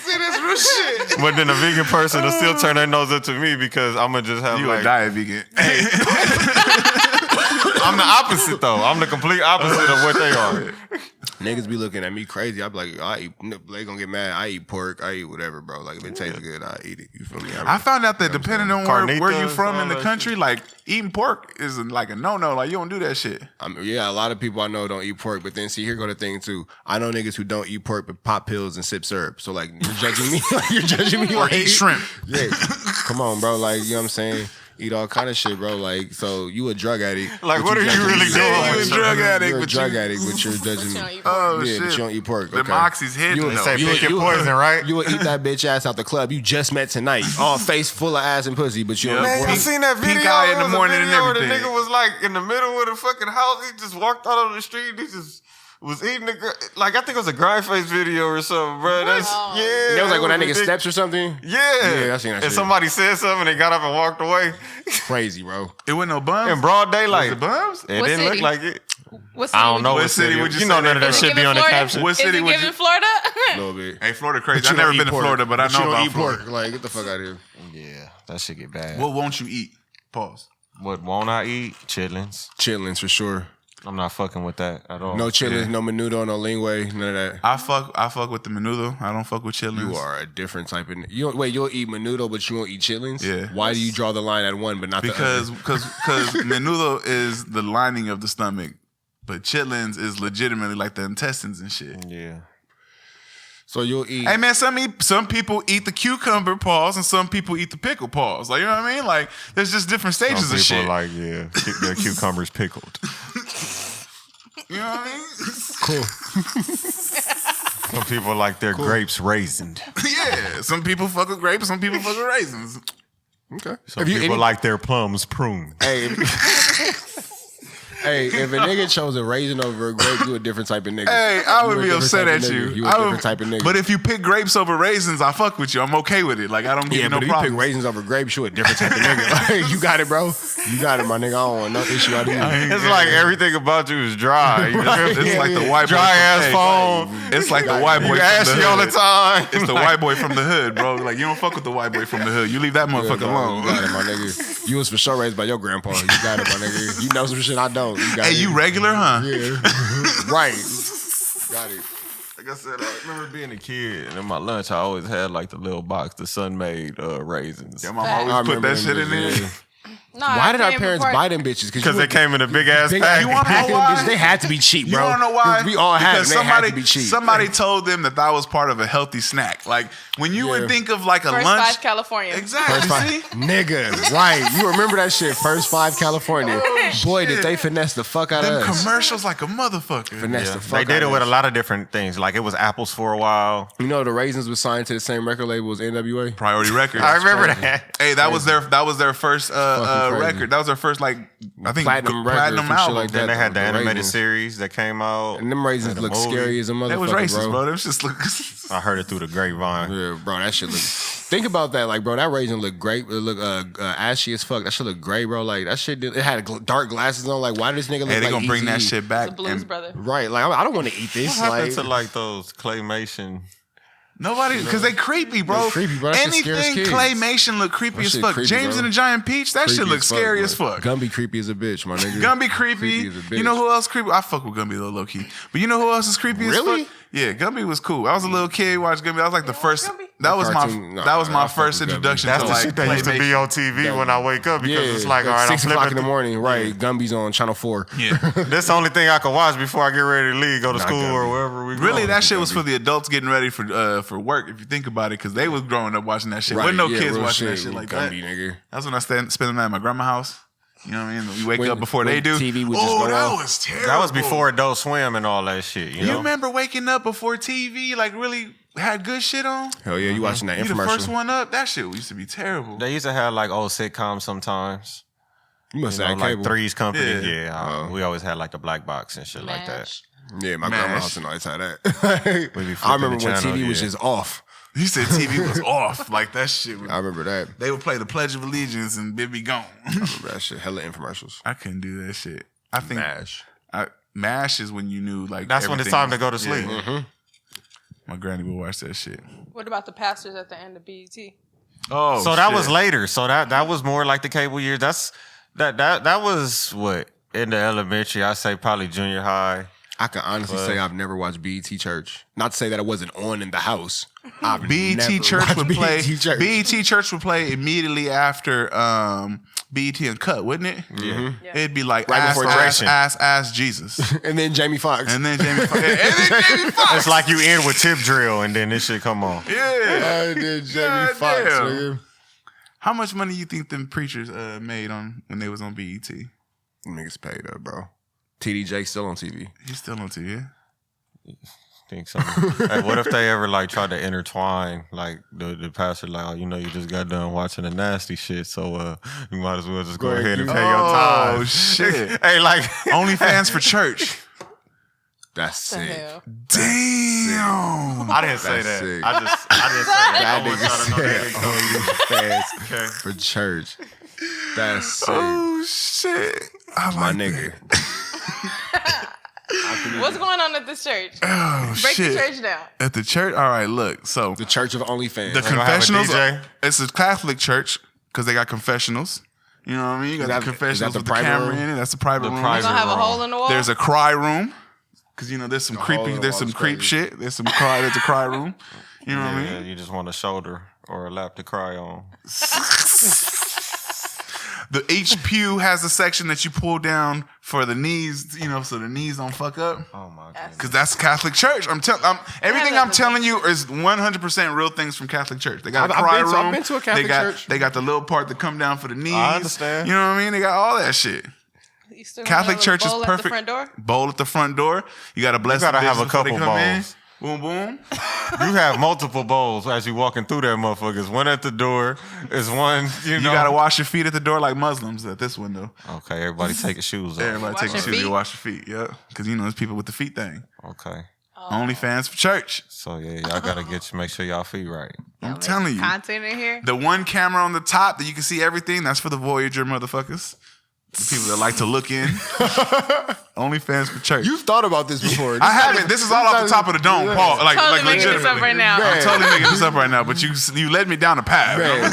See, that's real shit. But then a vegan person will still turn their nose up to me because I'm gonna just have You like a diet vegan. Hey. I'm the opposite though. I'm the complete opposite of what they are. Niggas be looking at me crazy. I be like, I eat. They gonna get mad. I eat pork. I eat whatever, bro. Like if it tastes good, I eat it. You feel me? I found out that depending on where you from in the all that country, like eating pork is like a no. Like you don't do that shit. Yeah, a lot of people I know don't eat pork, but then see, here go the thing too. I know niggas who don't eat pork but pop pills and sip syrup. So like you're judging me, like you're judging me, Or like, eat shrimp. Yeah, come on, bro. Like you know what I'm saying. Eat all kind of shit, bro. Like, so you a drug addict. Like, but what are you judging really me. doing? You a drug addict, You're a but drug you- addict, but you're judging me. Oh Yeah, shit! but you don't eat pork. Them Okay. oxy's hidden. They though. say pick your poison, right? You will eat that bitch ass out the club you just met tonight, all face full of ass and pussy, but you don't Yeah. eat Man, pork. you seen that Pink video? eye in the It was a morning and video where everything. The nigga was like in the middle of the fucking house. He just walked out on the street. He just was eating like I think it was a grind face video or something, bro. That's yeah. That was like when that nigga ridiculous. steps or something. Yeah, Yeah, I seen that And shit. somebody said something, and they got up and walked away Crazy, bro. It wasn't no bums. in broad daylight. Was it bums? It What didn't city? look like it. What city I don't know What what city city. would you You say know none of that that is? shit be on the Florida? caption. What Is city it would given you- Florida? A little bit. Hey, Florida crazy. But I've you never don't been eat to pork. Florida, but I you know don't about eat Florida. pork. Like, get the fuck out of here. Yeah, that shit get bad. What won't you eat? Pause. What won't I eat? Chitlins. Chitlins for sure. I'm not fucking with that at all. No chitlins, Yeah. no menudo, no linguine, none of that. I fuck with the menudo. I don't fuck with chitlins. You are a different type of. You'll eat menudo, but you won't eat chitlins. Yeah. Why do you draw the line at one, but not because the other? because menudo is the lining of the stomach, but chitlins is legitimately like the intestines and shit. Yeah. So you'll eat. Hey man, some people eat the cucumber paws and some people eat the pickle paws. Like you know what I mean? Like there's just different stages Some of people shit. like the cucumbers pickled. You know what I mean? Cool. Some people like their grapes raisined. Yeah. Some people fuck with grapes, some people fuck with raisins. Okay. Some people like their plums pruned. Hey. Hey, if a nigga chose a raisin over a grape, you a different type of nigga. Hey, I would You a be different upset type at of you. nigga. You a I would- different type of nigga. But if you pick grapes over raisins, I fuck with you. I'm okay with it. Like I don't give yeah, you no but if you problem. pick raisins over grapes, you a different type of nigga. Like, you got it, bro. You got it, my nigga. I don't want no issue out of you. It's like everything about you is dry. You Right. know? It's Yeah, like the yeah. white boy Dry from- ass hey, phone. It's like the white boy You from ashy the all the hood. time. It's the white boy from the hood, bro. Like you don't fuck with the white boy from the hood. You leave that Yeah, motherfucker bro, alone. You got it, my nigga. You was for sure raised by your grandpa. You got it, my nigga. You know some shit I don't. You got Hey, it. you regular, huh? Yeah. Right. Got it. Like I said, I remember being a kid, and in my lunch, I always had like the little box, the sun-made raisins. Your mom I always put remember that shit in them, there. yeah. No, Why did our I came parents before- buy them bitches? Because they came in a big ass pack. You wanna know why? They had to be cheap, You bro. want to know why? 'Cause we all had them. Because They had to be cheap. somebody told them that was part of a healthy snack. Like when you would Yeah. think of like a First lunch. Five California. Exactly. First five, See? nigga, right? You remember that shit? First Five California. Boy, shit. did they finesse the fuck out Them of us. commercials like a motherfucker. Finesse the Yeah. fuck They did out it with a of us. lot of different things. Like it was apples for a while. You know the Raisins was signed to the same record label as NWA. Priority Records. I remember that. Hey, that was their first Fucking crazy. record. That was their first like I think Platinum record, platinum some shit album. like that. Then they had the The animated Raisins. series that came out. And them Raisins the look movie. scary as a motherfucker, That was racist, bro. bro. Them just look. I heard it through the grapevine. Yeah, bro, that shit look. Think about that, like, bro. That raisin looked great. It looked ashy as fuck. That shit look great, bro. Like that shit. It had dark glasses on. Like, why did this nigga look Hey, they like gonna bring that Eazy-E? shit back. The Blues and Brother. Right, like I don't want to eat this. What Like, happened to like those claymation? Nobody, because they creepy, bro. They're creepy, bro. That shit scares Anything kids. claymation look creepy That as shit fuck. creepy, James bro. and the Giant Peach, that shit creepy looks scary as bro. fuck. Gumby creepy as a bitch, my nigga. Gumby creepy. Creepy as a bitch. You know who else creepy? I fuck with Gumby a little low key. But you know who else is creepy Really? as fuck? Yeah, Gumby was cool. I was a little kid, watched Gumby. That was like the first. Gumby? That was Cartoon- my. nah, That was I my fuck first with Gumby. introduction That's to the like shit that used to be claymation. on TV when I wake up because it's like, all right, I'm 6 o'clock in flipping. the morning, right? Gumby's on Channel 4. Yeah. That's the only thing I can watch before I get ready to leave, go to Not school or Gumby. wherever we go. Really, that shit was for the adults getting ready for work. If you think about it, because they was growing up watching that shit. Right, Wasn't no yeah, kids real watching that shit like Gumby, that. nigga. That's when I spend the night at my grandma's house. You know what I mean? We wake When- up before when they do. TV would just Oh, go that off. was terrible. That was before Adult Swim and all that shit. You You know? remember waking up before TV like really had good shit on? Hell yeah, you watching that You the infomercial? first one up? That shit used to be terrible. They used to have like old sitcoms sometimes. You must You know, have like cable. Three's Company. Yeah. Yeah, we always had like the black box and shit like that. Mash. Yeah, my Mash. grandma's house and always had that. We be I flipping remember the when channel, TV was yeah. just off. He said TV was off. Like that shit. I remember that. They would play the Pledge of Allegiance and it'd be gone. I remember that shit. Hella infomercials. I couldn't do that shit. I think Mash. MASH is when you knew like That's when it's everything time to was- go to sleep. Yeah. My granny would watch that shit. What about the pastors at the end of BET? Oh, So that shit. was later. So that was more like the cable years. That was what in the elementary, I say probably junior high. I can honestly say I've never watched BET Church. Not to say that it wasn't on in the house. I've BET never Church watched would play. BET Church. BET Church would play immediately after BET Uncut, wouldn't it? Yeah. It'd be like Right before ask Jesus, And then Jamie Foxx. and then Jamie Foxx. It's like you end with Tip Drill and then this shit come on. Yeah. And then Jamie God Foxx. damn. Nigga. How much money you think them preachers made on when they was on BET? Niggas paid up, bro. TDJ still on TV. He's still on TV. Think so. Hey, what if they ever like try to intertwine like the pastor like, oh, you know, you just got done watching the nasty shit, so you might as well just go ahead and pay your time. Oh shit! Hey, like OnlyFans for church. That's The sick. hell? Damn. I didn't say That's that. sick. I didn't say that. That I want nigga y'all to know that. said Okay. for church. That's sick. Oh shit! I My like nigga. What's going on at this church? Oh Break shit! the church down. At the church. All right, look. So The Church of OnlyFans. the gonna have a confessionals. DJ? It's a Catholic church because they got confessionals. You know what I mean? You got that- the confessionals is that the with the private camera room? in it. That's the private The room. We're private gonna have a room. hole in the wall. There's a cry room because you know there's some hole creepy. in the There's wall some is creep crazy. shit. There's some cry. There's a cry room. You know what I Yeah, mean? you just want a shoulder or a lap to cry on. The each pew has a section that you pull down for the knees. You know, so the knees don't fuck up. Oh my god. Because that's Catholic Church. Everything I'm telling you is 100% real things from Catholic Church. They got a I've cry been to- room. I've been to a Catholic they got, church. They got the little part that come down for the knees. I understand. You know what I mean? They got all that shit. You still Catholic have a Church is bowl perfect. At the front door? Bowl at the front door. You got to bless You gotta the have a bitches before they couple come in. bowls. Boom, boom. You have multiple bowls as you walking through that motherfuckers. One at the door is one, You got to wash your feet at the door like Muslims at this window. Okay, everybody take your shoes off. Everybody Wash take your your shoes feet? to wash your feet. Yeah. Because, you know, there's people with the feet thing. Okay. OnlyFans for church. So yeah, y'all gotta make sure y'all feet right. I'm telling you. Content in here. The one camera on the top that you can see everything, that's for the Voyager motherfuckers. The people that like to look in. OnlyFans for church. You've thought about this before. I haven't. This is all off the top of the dome, Paul. Like, Totally like making this up legitimately. right now. Man. I'm totally making this up right now, but you led me down a path. Man.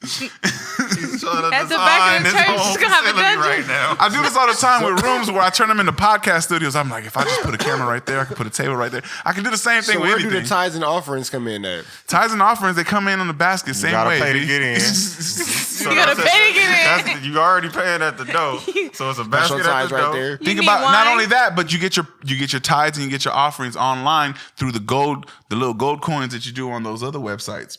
At the back of the church, it's gonna have a dungeon. now. I do this all the time with rooms where I turn them into podcast studios. I'm like, if I just put a camera right there, I can put a table right there. I can do the same thing So with where do anything. the tithes and offerings come in at? Tithes and offerings, they come in on the basket, same You gotta way. pay to B. get in. You gotta pay to get in. You already paying at the door, so it's a basket Special at tithes the right door. there. You Think need about not wine? only that, but you get your tithes and you get your offerings online through the little gold coins that you do on those other websites.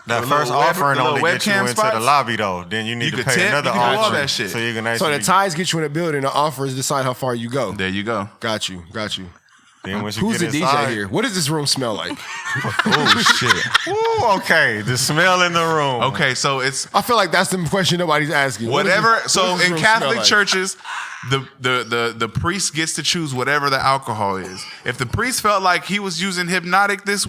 That The first little web- offering the only little gets you webcam into spots? the lobby though. Then you need You to could pay tip, another you can do all offering. that shit. So you can So actually. the tithes get you in a building, the offers decide how far you go. There you go. Got you. then once you Who's the get DJ inside, here? What does this room smell like? Oh shit. Ooh, okay, the smell in the room. Okay, so it's I feel like that's the question nobody's asking. What does whatever. this- So what does this in room smell Catholic like? churches, the priest gets to choose whatever the alcohol is. If the priest felt like he was using hypnotic this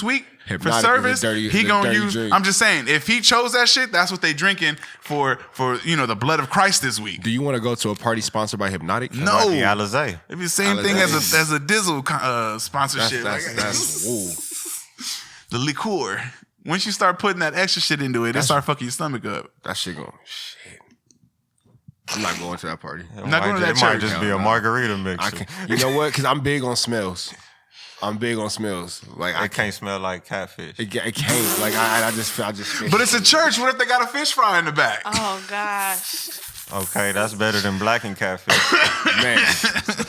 week for Hypnotic is service, the dirty- he the gonna dirty use. drink. I'm just saying, if he chose that shit, that's what they drinking for the blood of Christ this week. Do you want to go to a party sponsored by Hypnotic? No. Like the Alizé. It'd be the same thing as a Dizzle sponsorship. That's woo. The liqueur. Once you start putting that extra shit into it, it start fucking your stomach up. That shit going shit. I'm not going to that party. Not going to that It might church. just be a No. margarita I mixer. can, you know what? Because I'm big on smells. Like It can't smell like catfish. it can't. Like I just feel. But it's a church. What if they got a fish fry in the back? Oh gosh. Okay, that's better than blackened catfish. man.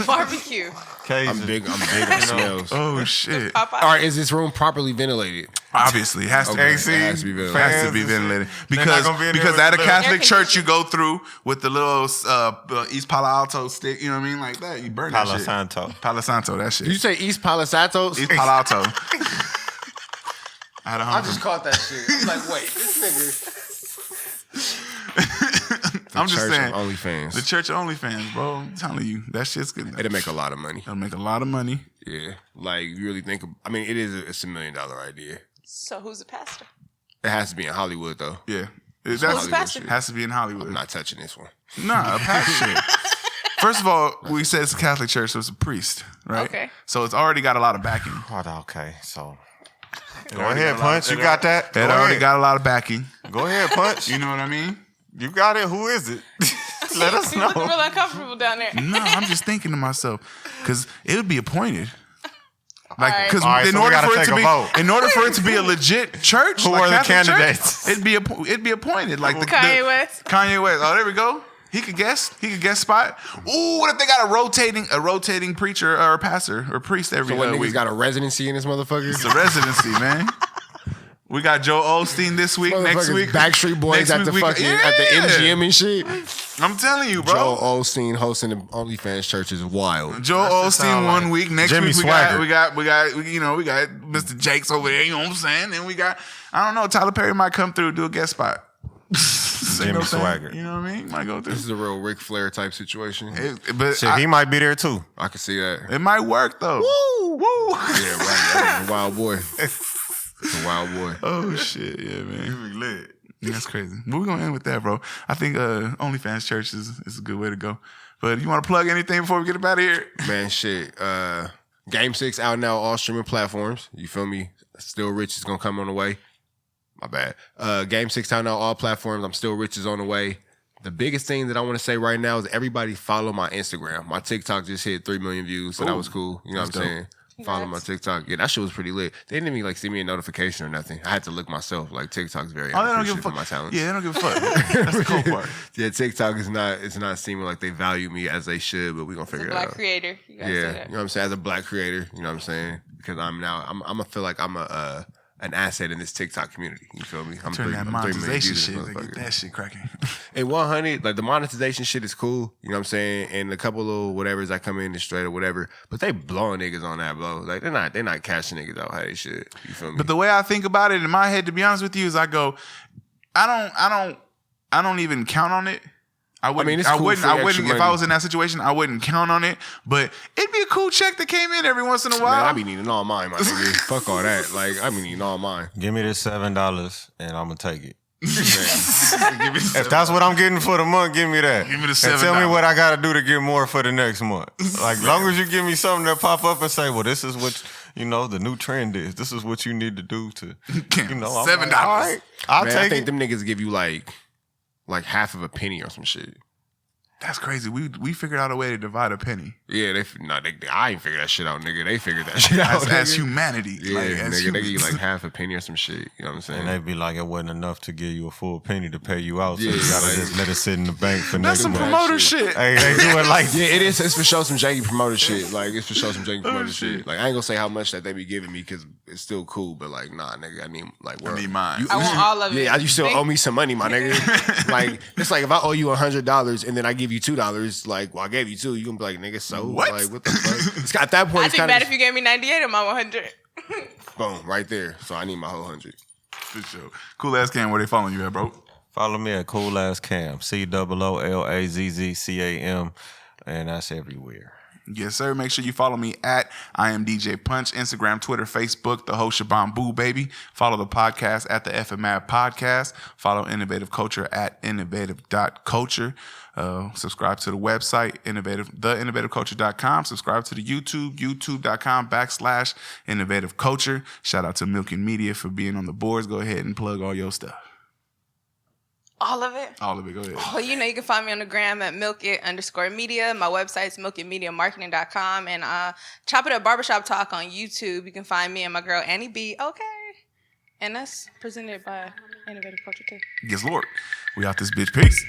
Barbecue. I'm big on smells. Oh shit! Popeye. All right, is this room properly ventilated? Obviously, it has to Okay, be. AC, it has to be ventilated. Has to be ventilated They're not because gonna be in there because with at a the Catholic little- church you go through with the little East Palo Alto stick. You know what I mean? Like that, you burn Palo that shit. Santo. Palo Santo, that shit. Did you say East Palo Santos? East Palo Alto. I had a I homie. just caught that shit. I'm like, wait, this nigga. I'm just Church saying. of OnlyFans. The church of OnlyFans, bro. I'm telling you, that shit's good. It'll make a lot of money. It'll make a lot of money. Yeah, like you really think. I mean, it's $1 million idea. So who's the pastor? It has to be in Hollywood though. Yeah. Who's That's, the pastor? has to be in Hollywood. I'm not touching this one. Nah, a pastor. shit. First of all, we said it's a Catholic church, so it's a priest, right? Okay. So it's already got a lot of backing. Okay, so go already ahead, got a lot Punch. of- You got that? It Go already ahead. got a lot of backing. Go ahead, Punch. You know what I mean? You got it. Who is it? Let us You know. looking real uncomfortable down there. No, I'm just thinking to myself because it would be appointed. Like, All right. because All right, in so we order gotta for it take to a be, vote. in order for it to be a legit church, Who like are the Catholic candidates? Church, it'd be appointed. Like Kanye West. Kanye West. Oh, there we go. He could guess. He could guess spot. Ooh, what if they got a rotating preacher or pastor or priest every So what niggas week? got a residency in this motherfucker? It's a residency, man. We got Joe Osteen this week. Next Motherfuckers, week, Backstreet Boys next at the week we- fucking yeah. at the MGM and shit. I'm telling you, bro. Joe Osteen hosting the OnlyFans church is wild. Joe That's just Osteen sound one like week. Next Jimmy week Swagger. we got Mr. Jakes over there. You know what I'm saying? And we got I don't know. Tyler Perry might come through do a guest spot. Jimmy Swagger. You know what I mean? Might go through. This is a real Ric Flair type situation. But Shit, he might be there too. I can see that. it might work though. Woo! Yeah, right. That was a wild boy. It's a wild boy. Oh shit, yeah, man. That's crazy. But we're gonna end with that, bro. I think OnlyFans Church is a good way to go. But you want to plug anything before we get up out of here? Man, shit. Game 6 out now, all streaming platforms. You feel me? Still Rich is gonna come on the way. My bad. Game 6 out now, all platforms. I'm Still Rich is on the way. The biggest thing that I want to say right now is everybody follow my Instagram. My TikTok just hit 3 million views, so that was cool. You know what I'm saying? Follow my TikTok. Yeah, that shit was pretty lit. They didn't even send me a notification or nothing. I had to look myself. Like TikTok's very Oh, they don't give a unappreciative fuck. of my talents. Yeah, they don't give a fuck. That's the cool part. Yeah, TikTok is not. It's not seeming like they value me as they should, but we gonna figure it Black out. creator. You gotta Yeah, say you that. know what I'm saying. As a black creator, you know what I'm saying. Because I'm gonna feel like I'm an asset in this TikTok community. You feel me? I'm Turn that 3 million monetization views shit. in this They get motherfucker. that shit cracking. And 100, like the monetization shit is cool. You know what I'm saying? And a couple little whatevers that come in the straight or whatever, but they blowing niggas on that blow. Like they're not cashing niggas out how they should. You feel me? But the way I think about it in my head, to be honest with you, is I go, I don't even count on it. I wouldn't. it's I cool wouldn't. for I extra wouldn't. If money. I was in that situation, I wouldn't count on it. But it'd be a cool check that came in every once in a Man, while. I be needing all mine, my nigga. Fuck all that. Like I be needing all mine. Give me this $7 and I'm gonna take it. Give me If that's what I'm getting for the month, give me that. Give me the And tell me $7. what I gotta do to get more for the next month. Like, long as you give me something that pop up and say, well, this is what, the new trend is. This is what you need to do to, I'm $7. like, all right, I'll Man, I take think it. them niggas give you like half of a penny or some shit. That's crazy. We figured out a way to divide a penny Yeah, I ain't figured that shit out, nigga. They figured that shit out. as nigga. humanity. Yeah, like, as nigga, they give you humans. like half a penny or some shit. You know what I'm saying? And they be like, it wasn't enough to give you a full penny to pay you out, so Yeah, you gotta like- just let it sit in the bank for That's next some month. promoter shit. Hey, they do it like Yeah, it is. It's for sure some janky promoter shit. Like it's for sure some janky promoter shit. Like I ain't gonna say how much that they be giving me because it's still cool. But like, nah, nigga, I need like, I need mine. I want all of it. Yeah, you still owe me some money, my nigga. Like it's like if I owe you $100 and then I give you $2, like, well, I gave you $2, you gonna be like, nigga, so What? Like, what the fuck? It's, at that point, I it's think kind bad of if you gave me 98 on my 100. boom right there. So I need my whole 100. For sure. CoolAzzCam, where they following you at, bro? follow me at CoolAzzCam, CoolAzzCam, and that's everywhere. Yes, sir. Make sure you follow me at I am DJ Punch, Instagram, Twitter, Facebook, the whole Shabam Boo, baby. Follow the podcast at the FMAB Podcast. Follow Innovative Culture at innovative.culture. Subscribe to the website, theinnovativeculture.com. Subscribe to the YouTube, youtube.com/Innovative Culture. Shout out to Milk and Media for being on the boards. Go ahead and plug all your stuff. All of it? All of it. Go ahead. Well, you can find me on the gram at milkit_media. My website's milkitmediamarketing.com. And Chop It Up Barbershop Talk on YouTube. You can find me and my girl Annie B. Okay. And that's presented by Innovative Culture too. Yes, Lord. We out this bitch. Peace.